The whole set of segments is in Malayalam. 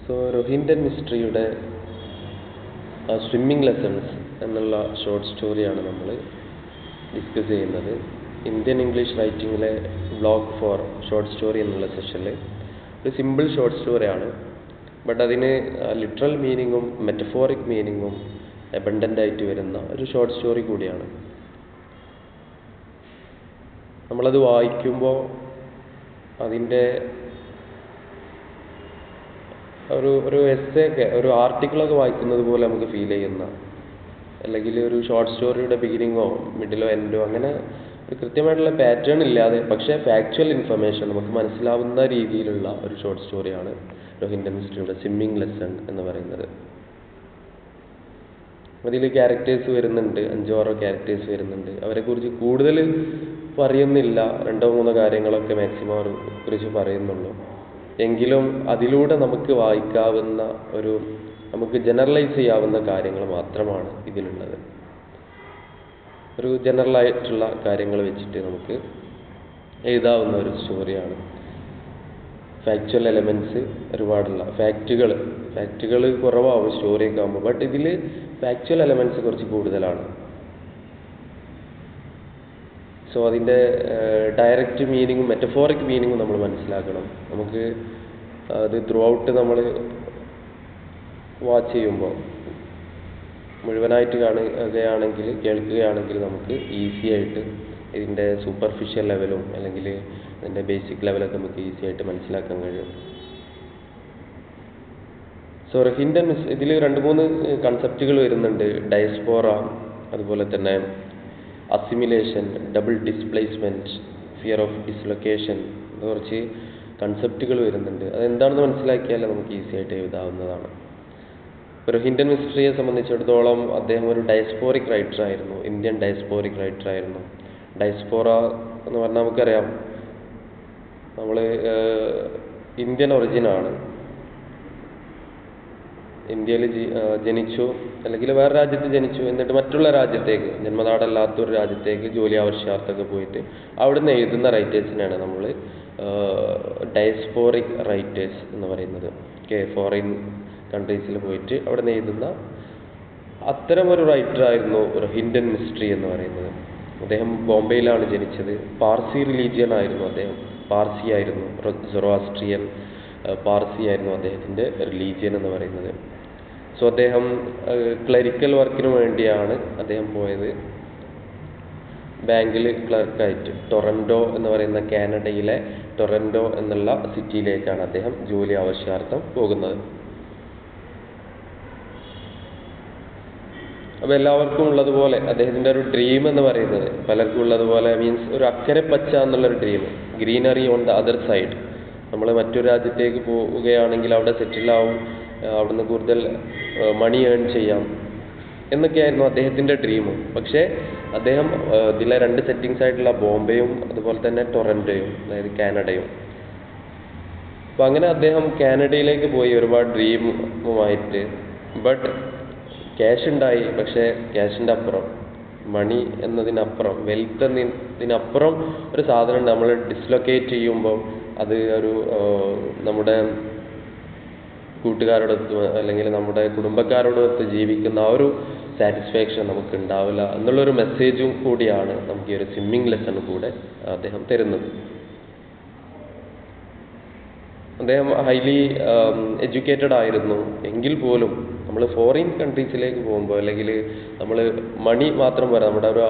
റോഹിൻഡൻ മിസ്റ്ററിയുടെ സ്വിമ്മിംഗ് ലെസൺസ് എന്നുള്ള ഷോർട്ട് സ്റ്റോറിയാണ് നമ്മൾ ഡിസ്കസ് ചെയ്യുന്നത്. ഇന്ത്യൻ ഇംഗ്ലീഷ് റൈറ്റിങ്ങിലെ ബ്ലോഗ് ഫോർ ഷോർട്ട് സ്റ്റോറി എന്നുള്ള സെഷനിൽ ഒരു സിമ്പിൾ ഷോർട്ട് സ്റ്റോറിയാണ്. ബട്ട് അതിന് ലിറ്ററൽ മീനിങ്ങും മെറ്റഫോറിക് മീനിങ്ങും അബണ്ടൻ്റ് ആയിട്ട് വരുന്ന ഒരു ഷോർട്ട് സ്റ്റോറി കൂടിയാണ്. നമ്മളത് വായിക്കുമ്പോൾ അതിൻ്റെ ഒരു എസ്സേയൊക്കെ ഒരു ആർട്ടിക്കിളൊക്കെ വായിക്കുന്നത് പോലെ നമുക്ക് ഫീൽ ചെയ്യുന്ന, അല്ലെങ്കിൽ ഒരു ഷോർട്ട് സ്റ്റോറിയുടെ ബിഗിനിങ്ങോ മിഡിലോ എൻഡോ അങ്ങനെ ഒരു കൃത്യമായിട്ടുള്ള പാറ്റേൺ ഇല്ലാതെ പക്ഷേ ഫാക്ച്വൽ ഇൻഫർമേഷൻ നമുക്ക് മനസ്സിലാവുന്ന രീതിയിലുള്ള ഒരു ഷോർട്ട് സ്റ്റോറിയാണ് റോഹിൻഡൻ മിസ്റ്ററിയുടെ സ്വിമ്മിംഗ് ലെസൺ എന്ന് പറയുന്നത്. അതിൽ ക്യാരക്ടേഴ്സ് വരുന്നുണ്ട്, 5-6 ക്യാരക്ടേഴ്സ് വരുന്നുണ്ട്. അവരെക്കുറിച്ച് കൂടുതൽ പറയുന്നില്ല, 2-3 കാര്യങ്ങളൊക്കെ മാക്സിമം അവരെ കുറിച്ച് പറയുന്നുള്ളൂ. എങ്കിലും അതിലൂടെ നമുക്ക് വായിക്കാവുന്ന നമുക്ക് ജനറലൈസ് ചെയ്യാവുന്ന കാര്യങ്ങൾ മാത്രമാണ് ഇതിലുള്ളത്. ഒരു ജനറലായിട്ടുള്ള കാര്യങ്ങൾ വെച്ചിട്ട് നമുക്ക് എഴുതാവുന്ന ഒരു സ്റ്റോറിയാണ്. ഫാക്ച്വൽ എലമെൻറ്റ്സ് ഒരുപാടുള്ള ഫാക്റ്റുകൾ കുറവാകും സ്റ്റോറിയൊക്കെ ആകുമ്പോൾ. ബട്ട് ഇതിൽ ഫാക്ച്വൽ എലമെൻറ്റ്സ് കുറച്ച് കൂടുതലാണ്. അതിൻ്റെ ഡയറക്റ്റ് മീനിങ്ങും മെറ്റഫോറിക് മീനിങ്ങും നമ്മൾ മനസ്സിലാക്കണം. നമുക്ക് അത് ത്രൂ ഔട്ട് നമ്മൾ വാച്ച് ചെയ്യുമ്പോൾ മുഴുവനായിട്ട് കേൾക്കുകയാണെങ്കിൽ നമുക്ക് ഈസി ആയിട്ട് ഇതിൻ്റെ സൂപ്പർഫിഷ്യൽ ലെവലും അല്ലെങ്കിൽ ഇതിൻ്റെ ബേസിക് ലെവലൊക്കെ നമുക്ക് ഈസി ആയിട്ട് മനസ്സിലാക്കാൻ കഴിയും. റോഹിൻഡൻ ഇതിൽ 2-3 കൺസെപ്റ്റുകൾ വരുന്നുണ്ട്. ഡയസ്പോറ, അതുപോലെ തന്നെ assimilation, double displacement, fear of dislocation, കുറച്ച് കൺസെപ്റ്റുകൾ വരുന്നുണ്ട്. അതെന്താണെന്ന് മനസ്സിലാക്കിയാൽ നമുക്ക് ഈസി ആയിട്ട് എഴുതാവുന്നതാണ്. റോഹിൻഡൻ മിസ്റ്ററിയെ സംബന്ധിച്ചിടത്തോളം അദ്ദേഹം ഒരു ഡയസ്പോറിക് റൈറ്ററായിരുന്നു, ഇന്ത്യൻ ഡയസ്പോറിക് റൈറ്ററായിരുന്നു. ഡയസ്പോറ എന്ന് പറഞ്ഞാൽ നമുക്കറിയാം, നമ്മൾ ഇന്ത്യൻ ഒറിജിനാണ്. ഇന്ത്യയിൽ ജനിച്ചു അല്ലെങ്കിൽ വേറെ രാജ്യത്ത് ജനിച്ചു, എന്നിട്ട് മറ്റുള്ള രാജ്യത്തേക്ക്, ജന്മനാടല്ലാത്തൊരു രാജ്യത്തേക്ക് ജോലി ആവശ്യാർത്ഥമൊക്കെ പോയിട്ട് അവിടുന്ന് എഴുതുന്ന റൈറ്റേഴ്സിനാണ് നമ്മൾ ഡയസ്പോറിക് റൈറ്റേഴ്സ് എന്ന് പറയുന്നത്. ഫോറിൻ കൺട്രീസിൽ പോയിട്ട് അവിടെ നിന്ന് എഴുതുന്ന അത്തരം ഒരു റൈറ്ററായിരുന്നു റോഹിൻഡൻ മിസ്റ്ററി എന്ന് പറയുന്നത്. അദ്ദേഹം ബോംബെയിലാണ് ജനിച്ചത്. പാർസി റിലീജിയൻ ആയിരുന്നു അദ്ദേഹം, പാർസി ആയിരുന്നു, സൊറോആസ്ട്രിയൻ പാർസി ആയിരുന്നു അദ്ദേഹത്തിൻ്റെ റിലീജിയൻ എന്ന് പറയുന്നത്. അദ്ദേഹം ക്ലറിക്കൽ വർക്കിന് വേണ്ടിയാണ് അദ്ദേഹം പോയത്. ബാങ്കിൽ ക്ലർക്കായിട്ട് ടൊറൻറ്റോ എന്ന് പറയുന്ന കാനഡയിലെ ടൊറൻറ്റോ എന്നുള്ള സിറ്റിയിലേക്കാണ് അദ്ദേഹം ജോലി ആവശ്യാർത്ഥം പോകുന്നത്. അപ്പോൾ എല്ലാവർക്കും ഉള്ളതുപോലെ അദ്ദേഹത്തിൻ്റെ ഒരു ഡ്രീം എന്ന് പറയുന്നത്, പലർക്കും ഉള്ളതുപോലെ മീൻസ് ഒരു അക്കരെ പച്ച എന്നുള്ളൊരു dream, greenery on the other side. നമ്മൾ മറ്റൊരു രാജ്യത്തേക്ക് പോവുകയാണെങ്കിൽ അവിടെ സെറ്റിലാവും, അവിടുന്ന് കൂടുതൽ മണി ഏൺ ചെയ്യാം എന്നൊക്കെയായിരുന്നു അദ്ദേഹത്തിൻ്റെ ഡ്രീം. പക്ഷേ അദ്ദേഹം ഇതിലെ 2 സെറ്റിങ്സ് ആയിട്ടുള്ള ബോംബെയും അതുപോലെ തന്നെ ടൊറൻറ്റോയും, അതായത് കാനഡയും. അപ്പോൾ അങ്ങനെ അദ്ദേഹം കാനഡയിലേക്ക് പോയി ഒരുപാട് ഡ്രീമുമായിട്ട്. ബട്ട് ക്യാഷ് ഉണ്ടായി, പക്ഷേ ക്യാഷിൻ്റെ അപ്പുറം, മണി എന്നതിനപ്പുറം, വെൽത്ത് എന്നതിനപ്പുറം ഒരു സാധനം നമ്മൾ ഡിസ്ലൊക്കേറ്റ് ചെയ്യുമ്പോൾ അത് നമ്മുടെ കൂട്ടുകാരോടൊത്ത് അല്ലെങ്കിൽ നമ്മുടെ കുടുംബക്കാരോടൊത്ത് ജീവിക്കുന്ന ആ ഒരു സാറ്റിസ്ഫാക്ഷൻ നമുക്ക് ഉണ്ടാവില്ല എന്നുള്ളൊരു മെസ്സേജും കൂടിയാണ് നമുക്ക് ഈ ഒരു സ്വിമ്മിംഗ് ലെസൺ കൂടെ അദ്ദേഹം തരുന്നത്. അദ്ദേഹം ഹൈലി എഡ്യൂക്കേറ്റഡ് ആയിരുന്നു. എങ്കിൽ പോലും നമ്മൾ ഫോറിൻ കൺട്രീസിലേക്ക് പോകുമ്പോൾ അല്ലെങ്കിൽ നമ്മൾ മണി മാത്രം പോരാ, നമ്മുടെ ഒരു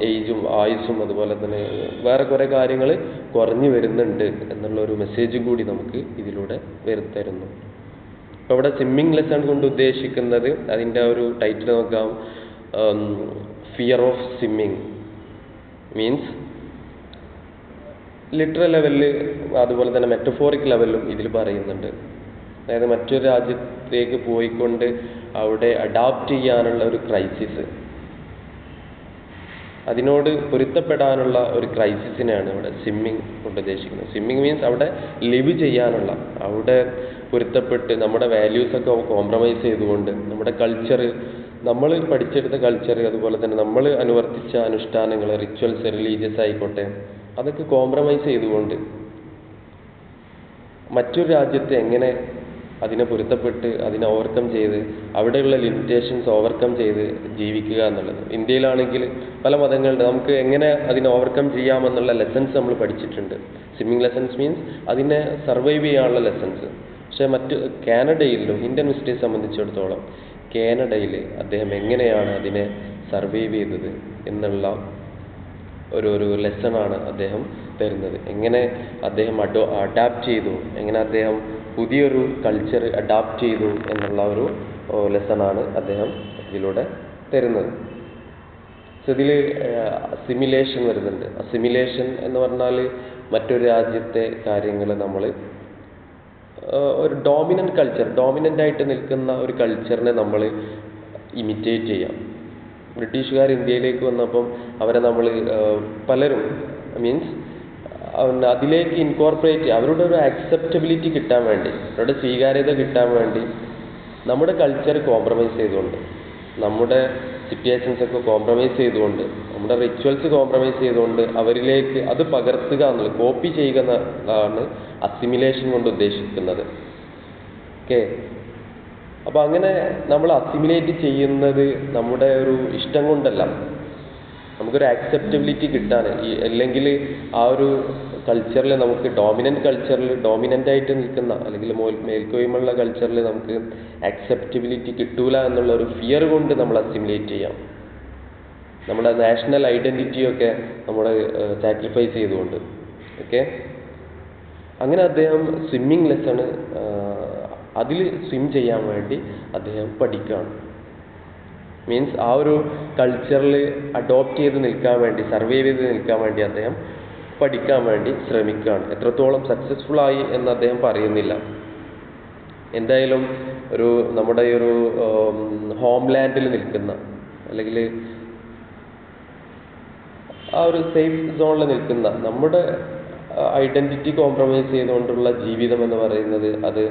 ഏജും ആയുസ്സും അതുപോലെ തന്നെ വേറെ കുറേ കാര്യങ്ങൾ കുറഞ്ഞു വരുന്നുണ്ട് എന്നുള്ളൊരു മെസ്സേജും കൂടി നമുക്ക് ഇതിലൂടെ വരുത്തരുന്നു. അപ്പോൾ ഇവിടെ സ്വിമ്മിംഗ് ലെസൺ കൊണ്ട് ഉദ്ദേശിക്കുന്നത്, അതിൻ്റെ ഒരു ടൈറ്റിൽ നോക്കാം, fear of swimming. Means literal ലെവലിൽ അതുപോലെ തന്നെ മെറ്റഫോറിക് ലെവലിലും ഇതിൽ പറയുന്നുണ്ട്. അതായത് മറ്റൊരു രാജ്യത്തേക്ക് പോയിക്കൊണ്ട് അവിടെ അഡാപ്റ്റ് ചെയ്യാനുള്ള ഒരു ക്രൈസിസ്, അതിനോട് പൊരുത്തപ്പെടാനുള്ള ഒരു ക്രൈസിസിനെയാണ് ഇവിടെ സ്വിമ്മിങ് കൊണ്ട് ഉദ്ദേശിക്കുന്നത്. സ്വിമ്മിങ് മീൻസ് അവിടെ ലിവ് ചെയ്യാനുള്ള, അവിടെ പൊരുത്തപ്പെട്ട് നമ്മുടെ വാല്യൂസൊക്കെ കോംപ്രമൈസ് ചെയ്തുകൊണ്ട് നമ്മുടെ കൾച്ചർ, നമ്മൾ പഠിച്ചെടുത്ത കൾച്ചർ, അതുപോലെ തന്നെ നമ്മൾ അനുവർത്തിച്ച അനുഷ്ഠാനങ്ങൾ, റിച്വൽസ്, റിലീജിയസ് ആയിക്കോട്ടെ, അതൊക്കെ കോംപ്രമൈസ് ചെയ്തുകൊണ്ട് മറ്റൊരു രാജ്യത്തെ എങ്ങനെ അതിനെ പൊരുത്തപ്പെട്ട് അതിനെ ഓവർകം ചെയ്ത് അവിടെയുള്ള ലിമിറ്റേഷൻസ് ഓവർകം ചെയ്ത് ജീവിക്കുക എന്നുള്ളത്. ഇന്ത്യയിലാണെങ്കിൽ പല മതങ്ങളുണ്ട്, നമുക്ക് എങ്ങനെ അതിനെ ഓവർകം ചെയ്യാമെന്നുള്ള ലെസൺസ് നമ്മൾ പഠിച്ചിട്ടുണ്ട്. സ്വിമ്മിങ് ലെസൺസ് മീൻസ് അതിനെ സർവൈവ് ചെയ്യാനുള്ള ലെസൺസ്. പക്ഷേ മറ്റ് കാനഡയിലും ഇന്ത്യൻ മിസ്റ്ററിയെ സംബന്ധിച്ചിടത്തോളം കാനഡയിൽ അദ്ദേഹം എങ്ങനെയാണ് അതിനെ സർവൈവ് ചെയ്തത് എന്നുള്ള ഒരു ലെസണാണ് അദ്ദേഹം തരുന്നത്. എങ്ങനെ അദ്ദേഹം അഡാപ്റ്റ് ചെയ്തു, എങ്ങനെ അദ്ദേഹം പുതിയൊരു കൾച്ചർ അഡാപ്റ്റ് ചെയ്തു എന്നുള്ള ഒരു ലെസണാണ് അദ്ദേഹം ഇതിലൂടെ തരുന്നത്. സോ ഇതിൽ അസിമിലേഷൻ വരുന്നുണ്ട്. അസിമിലേഷൻ എന്ന് പറഞ്ഞാൽ മറ്റൊരു രാജ്യത്തെ കാര്യങ്ങൾ നമ്മൾ ഒരു ഡോമിനൻ്റ് കൾച്ചർ, ഡോമിനൻ്റ് ആയിട്ട് നിൽക്കുന്ന ഒരു കൾച്ചറിനെ നമ്മൾ ഇമിറ്റേറ്റ് ചെയ്യാം. ബ്രിട്ടീഷുകാർ ഇന്ത്യയിലേക്ക് വന്നപ്പം അവരെ നമ്മൾ പലരും മീൻസ് അതിലേക്ക് ഇൻകോർപ്പറേറ്റ് അവരുടെ ഒരു അക്സെപ്റ്റബിലിറ്റി കിട്ടാൻ വേണ്ടി, അവരുടെ സ്വീകാര്യത കിട്ടാൻ വേണ്ടി നമ്മുടെ കൾച്ചർ കോംപ്രമൈസ് ചെയ്തുകൊണ്ട്, നമ്മുടെ സിറ്റുവേഷൻസ് ഒക്കെ കോംപ്രമൈസ് ചെയ്തുകൊണ്ട്, നമ്മുടെ റിച്വൽസ് കോംപ്രമൈസ് ചെയ്തുകൊണ്ട് അവരിലേക്ക് അത് പകർത്തുക എന്നുള്ളത്, കോപ്പി ചെയ്യുക എന്നതാണ് അസിമിലേഷൻ കൊണ്ട് ഉദ്ദേശിക്കുന്നത്. ഓക്കെ, അപ്പോൾ അങ്ങനെ നമ്മൾ അസിമിലേറ്റ് ചെയ്യുന്നത് നമ്മുടെ ഒരു ഇഷ്ടം കൊണ്ടല്ല, നമുക്കൊരു ആക്സെപ്റ്റബിലിറ്റി കിട്ടാൻ, അല്ലെങ്കിൽ ആ ഒരു കൾച്ചറിൽ നമുക്ക് ഡോമിനൻ്റ് ആയിട്ട് നിൽക്കുന്ന അല്ലെങ്കിൽ മേൽക്കോയ്മയുള്ള കൾച്ചറിൽ നമുക്ക് ആക്സെപ്റ്റബിലിറ്റി കിട്ടൂല എന്നുള്ള ഒരു ഫിയർ കൊണ്ട് നമ്മൾ അസിമിലേറ്റ് ചെയ്യാം. നമ്മുടെ നാഷണൽ ഐഡൻറ്റിറ്റിയൊക്കെ നമ്മൾ സാക്രിഫൈസ് ചെയ്തുകൊണ്ട്. ഓക്കെ, അങ്ങനെ അദ്ദേഹം സ്വിമ്മിങ് ലെസണ് അതിൽ സ്വിം ചെയ്യാൻ വേണ്ടി അദ്ദേഹം പഠിക്കുകയാണ്. മീൻസ് ആ ഒരു കൾച്ചറിൽ അഡോപ്റ്റ് ചെയ്ത് നിൽക്കാൻ വേണ്ടി, സർവൈവ് ചെയ്ത് നിൽക്കാൻ വേണ്ടി അദ്ദേഹം പഠിക്കാൻ വേണ്ടി ശ്രമിക്കുകയാണ്. എത്രത്തോളം സക്സസ്ഫുൾ ആയി എന്ന് അദ്ദേഹം പറയുന്നില്ല. എന്തായാലും നമ്മുടെ ഈ ഒരു ഹോംലാൻഡിൽ നിൽക്കുന്ന അല്ലെങ്കിൽ ആ ഒരു സേഫ് സോണിൽ നിൽക്കുന്ന നമ്മുടെ ഐഡൻറ്റിറ്റി കോംപ്രമൈസ് ചെയ്തുകൊണ്ടുള്ള ജീവിതം എന്ന് പറയുന്നത് അത്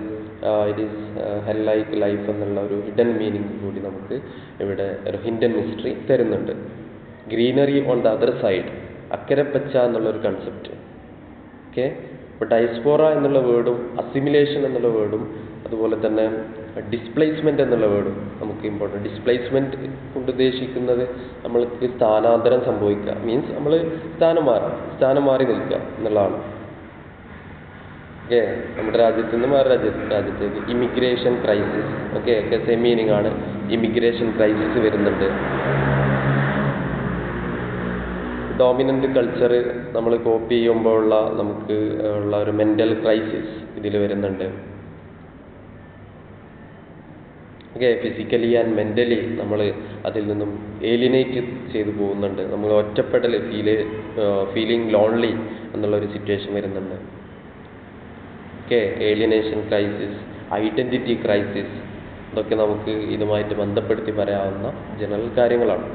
it is hell like life എന്നുള്ള ഒരു ഹിഡൻ മീനിങ് കൂടി നമുക്ക് ഇവിടെ ഒരു ഹിഡൻ മിസ്റ്ററി തരുന്നുണ്ട്. Greenery on the other side, അക്കരപ്പച്ച എന്നുള്ളൊരു കൺസെപ്റ്റ്. ഓക്കെ, ഇപ്പോൾ ഡയസ്പോറ എന്നുള്ള വേർഡും അസിമിലേഷൻ എന്നുള്ള വേർഡും അതുപോലെ തന്നെ ഡിസ്പ്ലേസ്മെൻറ്റ് എന്നുള്ള വേർഡും നമുക്ക് ഇമ്പോർട്ടൻറ്റ്. ഡിസ്പ്ലേസ്മെൻറ്റ് കൊണ്ട് ഉദ്ദേശിക്കുന്നത് നമ്മൾക്ക് സ്ഥാനാന്തരം സംഭവിക്കുക, മീൻസ് നമ്മൾ സ്ഥാനം മാറി നിൽക്കുക എന്നുള്ളതാണ്. ഓക്കെ, നമ്മുടെ രാജ്യത്ത് നിന്ന് വേറെ രാജ്യത്തേക്ക് immigration crisis. Okay, same meaning ആണ്. ഇമിഗ്രേഷൻ ക്രൈസിസ് വരുന്നുണ്ട്. ഡോമിനൻ്റ് കൾച്ചർ നമ്മൾ കോപ്പി ചെയ്യുമ്പോഴുള്ള നമുക്ക് ഉള്ള ഒരു മെൻ്റൽ ക്രൈസിസ് ഇതിൽ വരുന്നുണ്ട്. ഓക്കെ, ഫിസിക്കലി ആൻഡ് മെൻ്റലി നമ്മൾ അതിൽ നിന്നും ഏലിയനേറ്റ് ചെയ്തു പോകുന്നുണ്ട്. നമ്മൾ ഒറ്റപ്പെടൽ ഫീലിംഗ് ലോൺലി എന്നുള്ളൊരു സിറ്റുവേഷൻ വരുന്നുണ്ട്. Okay, alienation crisis, identity crisis, ഇതൊക്കെ നമുക്ക് ഇതുമായിട്ട് ബന്ധപ്പെടുത്തി പറയാവുന്ന ജനറൽ കാര്യങ്ങളാണ്.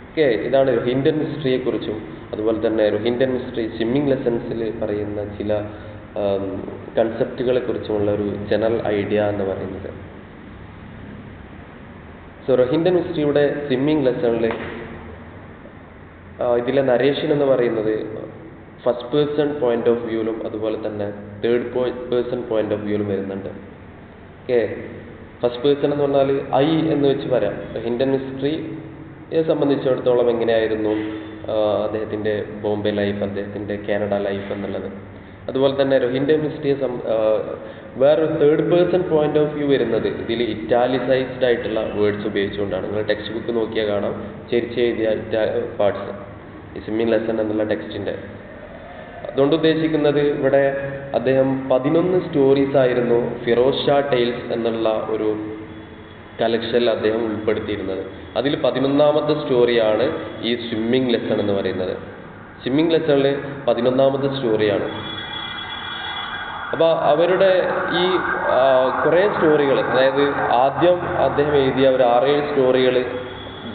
ഓക്കെ, ഇതാണ് ഹിഡൻ മിസ്റ്ററിയെക്കുറിച്ചും അതുപോലെ തന്നെ ഹിഡൻ മിസ്റ്ററി സ്വിമ്മിങ് ലെസൺസിൽ പറയുന്ന ചില കൺസെപ്റ്റുകളെ കുറിച്ചുമുള്ള ഒരു ജനറൽ ഐഡിയ എന്ന് പറയുന്നത്. സോ ഹിഡൻ മിസ്റ്ററിയുടെ സ്വിമ്മിങ് ലെസണിൽ ഇതിലെ നരേഷൻ എന്ന് പറയുന്നത് ഫസ്റ്റ് പേഴ്സൺ പോയിന്റ് ഓഫ് വ്യൂവിലും അതുപോലെ തന്നെ തേർഡ് പേഴ്സൺ പോയിന്റ് ഓഫ് വ്യൂവിലും വരുന്നുണ്ട്. ഓക്കെ, ഫസ്റ്റ് പേഴ്സൺ എന്ന് പറഞ്ഞാൽ ഐ എന്ന് വെച്ച് പറയാം. ഹിഡൻ മിസ്റ്ററിയെ സംബന്ധിച്ചിടത്തോളം എങ്ങനെയായിരുന്നു അദ്ദേഹത്തിൻ്റെ ബോംബെ ലൈഫ്, അദ്ദേഹത്തിൻ്റെ കാനഡ ലൈഫ് എന്നുള്ളത്. അതുപോലെ തന്നെ ഹിഡൻ മിസ്റ്ററിയെ വേറൊരു third person point of view വരുന്നത് ഇതിൽ ഇറ്റാലിസൈസ്ഡ് ആയിട്ടുള്ള വേർഡ്സ് ഉപയോഗിച്ചുകൊണ്ടാണ്. നിങ്ങൾ ടെക്സ്റ്റ് ബുക്ക് നോക്കിയാൽ കാണാം, ചെരിച്ച് എഴുതിയ പാർട്സ് ഈ സ്വിമ്മിങ് ലെസൺ എന്നുള്ള ടെക്സ്റ്റിൻ്റെ. അതുകൊണ്ട് ഉദ്ദേശിക്കുന്നത് ഇവിടെ അദ്ദേഹം 11 സ്റ്റോറീസ് ആയിരുന്നു ഫിറോസ് ഷാ ടെയിൽസ് എന്നുള്ള ഒരു കലക്ഷനിൽ അദ്ദേഹം ഉൾപ്പെടുത്തിയിരുന്നത്. അതിൽ 11ാമത്തെ സ്റ്റോറിയാണ് ഈ സ്വിമ്മിങ് ലെസൺ എന്ന് പറയുന്നത്. സ്വിമ്മിങ് ലെസണിൽ 11ാമത്തെ സ്റ്റോറിയാണ്. അപ്പോൾ അവരുടെ ഈ കുറേ സ്റ്റോറികൾ, അതായത് ആദ്യം അദ്ദേഹം എഴുതിയ ഒരു 6-7 സ്റ്റോറികൾ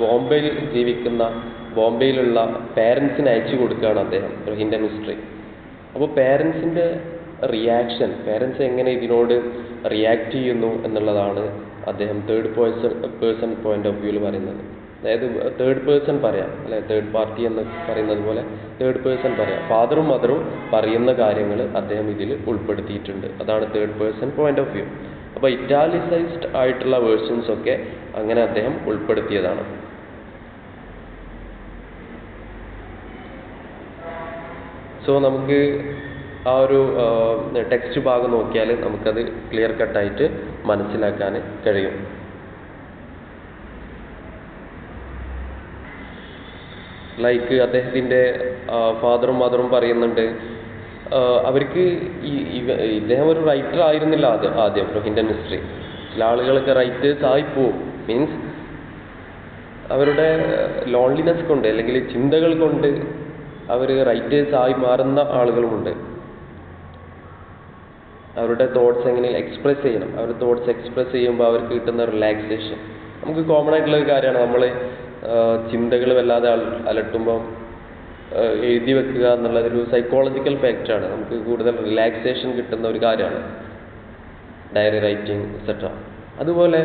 ബോംബെയിൽ ജീവിക്കുന്ന ബോംബെയിലുള്ള പേരൻസിന് അയച്ചു കൊടുക്കുകയാണ് അദ്ദേഹം ഹിഡൻ മിസ്റ്ററി. അപ്പോൾ പേരൻസിൻ്റെ റിയാക്ഷൻ, പേരൻസ് എങ്ങനെ ഇതിനോട് റിയാക്ട് ചെയ്യുന്നു എന്നുള്ളതാണ് അദ്ദേഹം തേർഡ് പേഴ്സൺ പോയിന്റ് ഓഫ് വ്യൂവിൽ പറയുന്നത്. അതായത് തേർഡ് പേഴ്സൺ പറയാം അല്ലെ, തേർഡ് പാർട്ടി എന്ന് പറയുന്നത് പോലെ തേർഡ് പേഴ്സൺ പറയാം. ഫാദറും മദറും പറയുന്ന കാര്യങ്ങൾ അദ്ദേഹം ഇതിൽ ഉൾപ്പെടുത്തിയിട്ടുണ്ട്. അതാണ് third person point of view. അപ്പോൾ ഇറ്റാലിസൈസ്ഡ് ആയിട്ടുള്ള വേർഷൻസ് ഒക്കെ അങ്ങനെ അദ്ദേഹം ഉൾപ്പെടുത്തിയതാണ്. സോ നമുക്ക് ആ ഒരു ടെക്സ്റ്റ് ഭാഗം നോക്കിയാൽ നമുക്കത് ക്ലിയർ കട്ടായിട്ട് മനസ്സിലാക്കാൻ കഴിയും. ലൈക്ക് അദ്ദേഹത്തിൻ്റെ ഫാദറും മദറും പറയുന്നുണ്ട്, അവർക്ക് ഇദ്ദേഹം ഒരു റൈറ്റർ ആയിരുന്നില്ല ആദ്യം ഹിൻഡൻ മിസ്റ്ററി. ചില ആളുകളൊക്കെ റൈറ്റേഴ്സ് ആയിപ്പോവും, മീൻസ് അവരുടെ ലോൺലിനെസ് കൊണ്ട് അല്ലെങ്കിൽ ചിന്തകൾ കൊണ്ട് അവർ റൈറ്റേഴ്സ് ആയി മാറുന്ന ആളുകളുമുണ്ട്. അവരുടെ തോട്ട്സ് എങ്ങനെ എക്സ്പ്രസ് ചെയ്യണം, അവരുടെ തോട്ട്സ് എക്സ്പ്രസ് ചെയ്യുമ്പോൾ അവർക്ക് കിട്ടുന്ന റിലാക്സേഷൻ നമുക്ക് കോമൺ ആയിട്ടുള്ള ഒരു കാര്യമാണ്. നമ്മൾ ചിന്തകൾ വല്ലാതെ അലട്ടുമ്പം എഴുതി വെക്കുക എന്നുള്ളതൊരു സൈക്കോളജിക്കൽ ഫാക്റ്റാണ്. നമുക്ക് കൂടുതൽ റിലാക്സേഷൻ കിട്ടുന്ന ഒരു കാര്യമാണ് ഡയറി റൈറ്റിംഗ് എക്സെട്ര. അതുപോലെ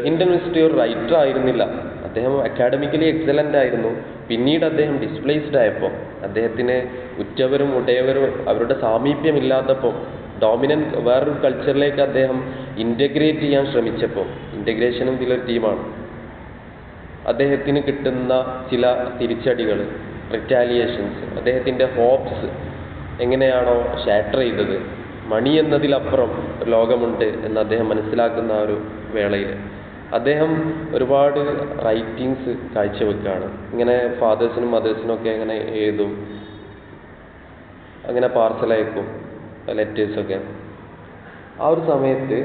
ഹിൻഡൻ മിസ്റ്ററി ഒരു റൈറ്റർ ആയിരുന്നില്ല, അദ്ദേഹം അക്കാഡമിക്കലി എക്സലൻ്റ് ആയിരുന്നു. പിന്നീട് അദ്ദേഹം ഡിസ്പ്ലേസ്ഡ് ആയപ്പോൾ, അദ്ദേഹത്തിന് ഉറ്റവരും ഉടയവരും അവരുടെ സാമീപ്യമില്ലാത്തപ്പോൾ, ഡോമിനൻ്റ് വേറൊരു കൾച്ചറിലേക്ക് അദ്ദേഹം ഇൻ്റഗ്രേറ്റ് ചെയ്യാൻ ശ്രമിച്ചപ്പോൾ, ഇൻ്റഗ്രേഷനും ഇതിലൊരു ടീമാണ്, അദ്ദേഹത്തിന് കിട്ടുന്ന ചില തിരിച്ചടികൾ, റിറ്റാലിയേഷൻസ്, അദ്ദേഹത്തിൻ്റെ ഹോപ്സ് എങ്ങനെയാണോ ഷാറ്റർ ചെയ്തത്, മണി എന്നതിലപ്പുറം ലോകമുണ്ട് എന്ന് അദ്ദേഹം മനസ്സിലാക്കുന്ന ആ ഒരു വേളയിൽ അദ്ദേഹം ഒരുപാട് റൈറ്റിങ്സ് കാഴ്ചവെക്കുകയാണ്. ഇങ്ങനെ ഫാദേഴ്സിനും മദേഴ്സിനും ഒക്കെ ഇങ്ങനെ എഴുതും, അങ്ങനെ പാർസലയക്കും ലെറ്റേഴ്സൊക്കെ. ആ ഒരു സമയത്ത്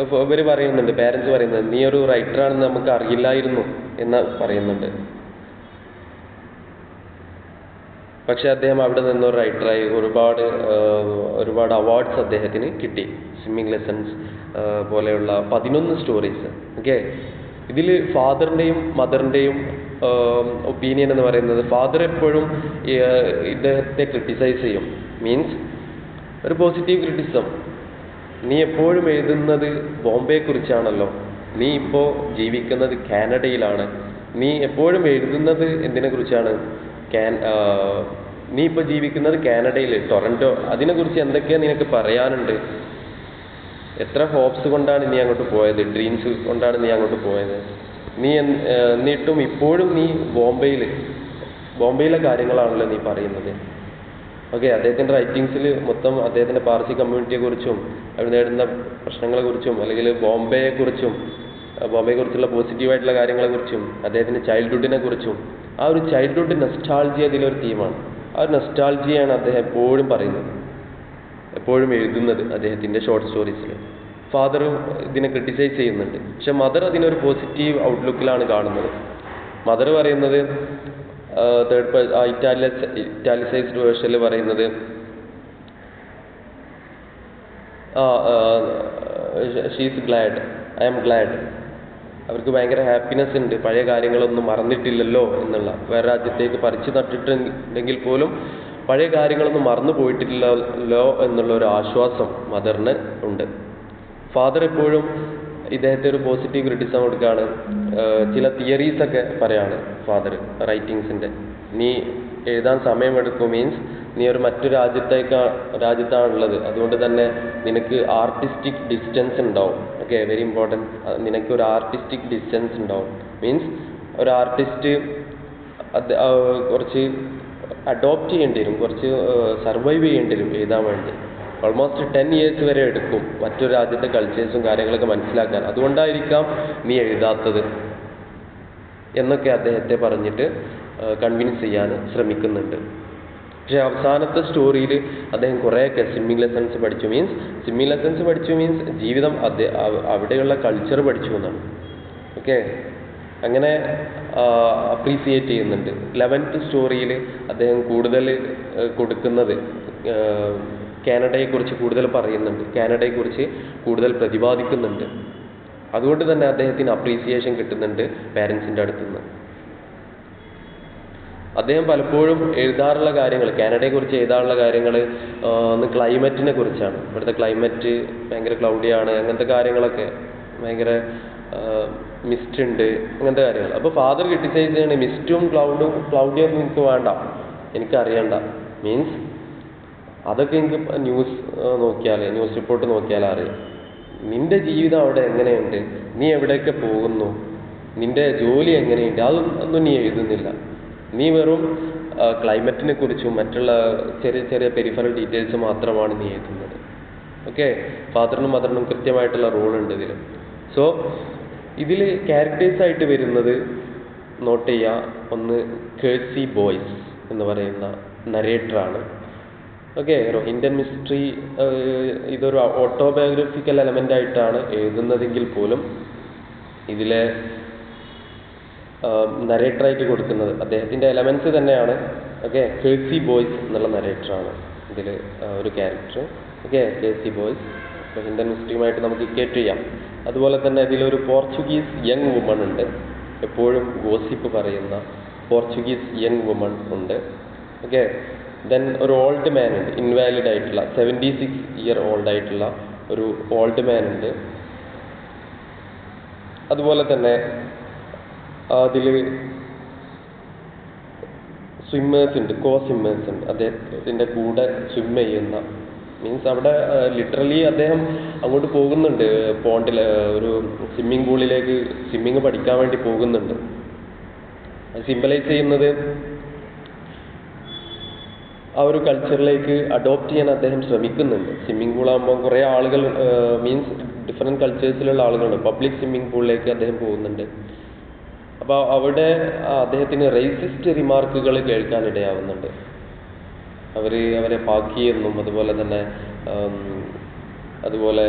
ഇവർ പറയുന്നുണ്ട്, പേരൻസ് പറയുന്നത്, നീ ഒരു റൈറ്ററാണെന്ന് നമുക്ക് അറിയില്ലായിരുന്നു എന്ന് പറയുന്നുണ്ട്. പക്ഷെ അദ്ദേഹം അവിടെ നിന്നൊരു റൈറ്ററായി ഒരുപാട് അവാർഡ്സ് അദ്ദേഹത്തിന് കിട്ടി. സ്വിമ്മിങ് ലെസൺസ് പോലെയുള്ള 11 സ്റ്റോറീസ്. ഓക്കെ, ഇതിൽ ഫാദറിൻ്റെയും മദറിൻ്റെയും ഒപ്പീനിയൻ എന്ന് പറയുന്നത്, ഫാദർ എപ്പോഴും ഇദ്ദേഹത്തെ ക്രിട്ടിസൈസ് ചെയ്യും, മീൻസ് ഒരു പോസിറ്റീവ് ക്രിറ്റിസം. നീ എപ്പോഴും എഴുതുന്നത് ബോംബെയെക്കുറിച്ചാണല്ലോ, നീ ഇപ്പോൾ ജീവിക്കുന്നത് കാനഡയിലാണ്, നീ എപ്പോഴും എഴുതുന്നത് എന്തിനെക്കുറിച്ചാണ്, നീ ഇപ്പോൾ ജീവിക്കുന്നത് കാനഡയിൽ, ടൊറൻറ്റോ, അതിനെക്കുറിച്ച് എന്തൊക്കെയാണ് നിനക്ക് പറയാനുണ്ട്, എത്ര ഹോപ്സ് കൊണ്ടാണ് നീ അങ്ങോട്ട് പോയത്, ഡ്രീംസ് കൊണ്ടാണ് നീ അങ്ങോട്ട് പോയത്, എന്നിട്ടും ഇപ്പോഴും നീ ബോംബെയിലെ കാര്യങ്ങളാണല്ലോ നീ പറയുന്നത്. ഓക്കെ, അദ്ദേഹത്തിൻ്റെ റൈറ്റിങ്സിൽ മൊത്തം അദ്ദേഹത്തിൻ്റെ പാർസി കമ്മ്യൂണിറ്റിയെക്കുറിച്ചും അവർ നേരിടുന്ന പ്രശ്നങ്ങളെക്കുറിച്ചും അല്ലെങ്കിൽ ബോംബെയെക്കുറിച്ചുള്ള പോസിറ്റീവായിട്ടുള്ള കാര്യങ്ങളെക്കുറിച്ചും അദ്ദേഹത്തിൻ്റെ ചൈൽഡ്ഹുഡിനെ കുറിച്ചും, ആ ഒരു ചൈൽഡ്ഹുഡ് നെസ്റ്റാൾജിയ അതിലൊരു തീമാണ്. ആ ഒരു നെസ്റ്റാൾജിയാണ് അദ്ദേഹം എപ്പോഴും പറയുന്നത്, എപ്പോഴും എഴുതുന്നത് അദ്ദേഹത്തിൻ്റെ ഷോർട്ട് സ്റ്റോറീസിൽ. ഫാദറും ഇതിനെ ക്രിട്ടിസൈസ് ചെയ്യുന്നുണ്ട്, പക്ഷെ മദർ അതിനൊരു പോസിറ്റീവ് ഔട്ട്ലുക്കിലാണ് കാണുന്നത്. മദർ പറയുന്നത് ഇറ്റാലിസൈസ്ഡ് വേർഷനിൽ പറയുന്നത്, she's glad, I am glad, അവർക്ക് ഭയങ്കര ഹാപ്പിനെസ് ഉണ്ട്, പഴയ കാര്യങ്ങളൊന്നും മറന്നിട്ടില്ലല്ലോ എന്നുള്ള, വേറെ രാജ്യത്തേക്ക് പറിച്ചു നട്ടിട്ടുണ്ടെങ്കിൽ പോലും പഴയ കാര്യങ്ങളൊന്നും മറന്നു പോയിട്ടില്ലല്ലോ എന്നുള്ള ഒരു ആശ്വാസം മദറിന് ഉണ്ട്. ഫാദർ എപ്പോഴും ഇദ്ദേഹത്തെ ഒരു പോസിറ്റീവ് ക്രിറ്റിസം കൊടുക്കുകയാണ്. ചില തിയറീസൊക്കെ പറയാണ് ഫാദർ റൈറ്റിങ്സിൻ്റെ, നീ എഴുതാൻ സമയമെടുക്കും, മീൻസ് നീ മറ്റൊരു രാജ്യത്താണുള്ളത്, അതുകൊണ്ട് തന്നെ നിനക്ക് ആർട്ടിസ്റ്റിക് ഡിസ്റ്റൻസ് ഉണ്ടാവും. ഓക്കെ, വെരി ഇമ്പോർട്ടൻറ്റ്, നിനക്ക് ഒരു ആർട്ടിസ്റ്റിക് ഡിസ്റ്റൻസ് ഉണ്ടാവും, മീൻസ് ഒരു ആർട്ടിസ്റ്റ് കുറച്ച് അഡോപ്റ്റ് ചെയ്യേണ്ടി വരും, കുറച്ച് സർവൈവ് ചെയ്യേണ്ടി വരും എഴുതാൻ വേണ്ടി. ഓൾമോസ്റ്റ് 10 years വരെ എടുക്കും മറ്റൊരു രാജ്യത്തെ കൾച്ചേഴ്സും കാര്യങ്ങളൊക്കെ മനസ്സിലാക്കാൻ, അതുകൊണ്ടായിരിക്കാം നീ എഴുതാത്തത് എന്നൊക്കെ അദ്ദേഹത്തെ പറഞ്ഞിട്ട് കൺവിൻസ് ചെയ്യാൻ ശ്രമിക്കുന്നുണ്ട്. പക്ഷേ അവസാനത്തെ സ്റ്റോറിയിൽ അദ്ദേഹം കുറേയൊക്കെ സ്വിമ്മിങ് ലെസൺസ് പഠിച്ചു, മീൻസ് ജീവിതം അവിടെയുള്ള കൾച്ചർ പഠിച്ചു എന്നാണ്. ഓക്കെ, അങ്ങനെ അപ്രീസിയേറ്റ് ചെയ്യുന്നുണ്ട്. 11th സ്റ്റോറിയിൽ അദ്ദേഹം കൂടുതൽ കൊടുക്കുന്നത് കാനഡയെക്കുറിച്ച് കൂടുതൽ പറയുന്നുണ്ട്, കാനഡയെക്കുറിച്ച് കൂടുതൽ പ്രതിപാദിക്കുന്നുണ്ട്. അതുകൊണ്ട് തന്നെ അദ്ദേഹത്തിന് അപ്രീസിയേഷൻ കിട്ടുന്നുണ്ട് പാരൻസിൻ്റെ അടുത്തുനിന്ന്. അദ്ദേഹം പലപ്പോഴും എഴുതാറുള്ള കാര്യങ്ങൾ, കാനഡയെക്കുറിച്ച് എഴുതാറുള്ള കാര്യങ്ങൾ ഒന്ന് ക്ലൈമറ്റിനെ കുറിച്ചാണ്. ഇവിടുത്തെ ക്ലൈമറ്റ് ഭയങ്കര ക്ലൗഡിയാണ്, അങ്ങനത്തെ കാര്യങ്ങളൊക്കെ ഭയങ്കര മിസ്റ്റ് ഉണ്ട്, അങ്ങനത്തെ കാര്യങ്ങൾ. അപ്പോൾ ഫാദർ ക്രിട്ടിസൈസ് ചെയ്യണേ മിസ്റ്റും ക്ലൗഡിയൊന്നും എനിക്ക് വേണ്ട, എനിക്കറിയണ്ട. മീൻസ് അതൊക്കെ എനിക്ക് ന്യൂസ് ന്യൂസ് റിപ്പോർട്ട് നോക്കിയാൽ അറിയാം. നിന്റെ ജീവിതം അവിടെ എങ്ങനെയുണ്ട്, നീ എവിടെയൊക്കെ പോകുന്നു, നിന്റെ ജോലി എങ്ങനെയുണ്ട്, അതൊന്നും നീ എഴുതുന്നില്ല. നീ വെറും ക്ലൈമറ്റിനെ കുറിച്ചും മറ്റുള്ള ചെറിയ ചെറിയ പെരിഫറൽ ഡീറ്റെയിൽസ് മാത്രമാണ് നീ എഴുതുന്നത്. ഓക്കെ, ഫാദറിനും മദറിനും കൃത്യമായിട്ടുള്ള റോളുണ്ട് ഇതിൽ. സോ ഇതിൽ ക്യാരക്ടേഴ്സായിട്ട് വരുന്നത് നോട്ട് ചെയ്യുക. ഒന്ന് കേഴ്സി ബോയ്സ് എന്ന് പറയുന്ന നരേറ്ററാണ്. ഓക്കെ, റോഹിൻഡൻ മിസ്റ്ററി ഇതൊരു ഓട്ടോബയോഗ്രഫിക്കൽ എലമെൻ്റ് ആയിട്ടാണ് എഴുതുന്നതെങ്കിൽ പോലും ഇതിലെ നരേറ്ററായിട്ട് കൊടുക്കുന്നത് അദ്ദേഹത്തിൻ്റെ എലമെൻറ്റ്സ് തന്നെയാണ്. ഓക്കെ, കേഴ്സി ബോയ്സ് എന്നുള്ള നരേറ്ററാണ് ഇതിൽ ഒരു ക്യാരക്ടർ. ഓക്കെ, കേഴ്സി ബോയ്സ് റോഹിൻഡൻ മിസ്റ്ററിയുമായിട്ട് നമുക്ക് ഇക്വേറ്റ് ചെയ്യാം. അതുപോലെ തന്നെ ഇതിലൊരു പോർച്ചുഗീസ് യങ് വുമൺ ഉണ്ട്, എപ്പോഴും ഗോസിപ്പ് പറയുന്ന പോർച്ചുഗീസ് യങ് വുമൺ ഉണ്ട്. ഓക്കെ, ദെൻ ഒരു ഓൾഡ് മാൻ ഉണ്ട്, ഇൻവാലിഡ് ആയിട്ടുള്ള 76 ഇയർ ഓൾഡ് ആയിട്ടുള്ള ഒരു ഓൾഡ് മാൻ ഉണ്ട്. അതുപോലെ തന്നെ അതിൽ സ്വിമ്മേഴ്സ് ഉണ്ട്, സ്വിമ്മേഴ്സ് ഉണ്ട്, അദ്ദേഹത്തിൻ്റെ കൂടെ സ്വിം ചെയ്യുന്ന. മീൻസ് അവിടെ ലിറ്ററലി അദ്ദേഹം അങ്ങോട്ട് പോകുന്നുണ്ട്, പോണ്ടിൽ ഒരു സ്വിമ്മിംഗ് പൂളിലേക്ക് സ്വിമ്മിങ് പഠിക്കാൻ വേണ്ടി പോകുന്നുണ്ട്. അത് സിംബലൈസ് ചെയ്യുന്നത് ആ ഒരു കൾച്ചറിലേക്ക് അഡോപ്റ്റ് ചെയ്യാൻ അദ്ദേഹം ശ്രമിക്കുന്നുണ്ട്. സ്വിമ്മിംഗ് പൂളാകുമ്പോൾ കുറേ ആളുകൾ മീൻസ് ഡിഫറെൻറ്റ് കൾച്ചേഴ്സിലുള്ള ആളുകളുണ്ട്. പബ്ലിക് സ്വിമ്മിംഗ് പൂളിലേക്ക് അദ്ദേഹം പോകുന്നുണ്ട്. അപ്പോൾ അവിടെ അദ്ദേഹത്തിന് റേസിസ്റ്റ് റിമാർക്കുകൾ കേൾക്കാനിടയാവുന്നുണ്ട്. അവരെ പാക്കി എന്നും അതുപോലെ തന്നെ അതുപോലെ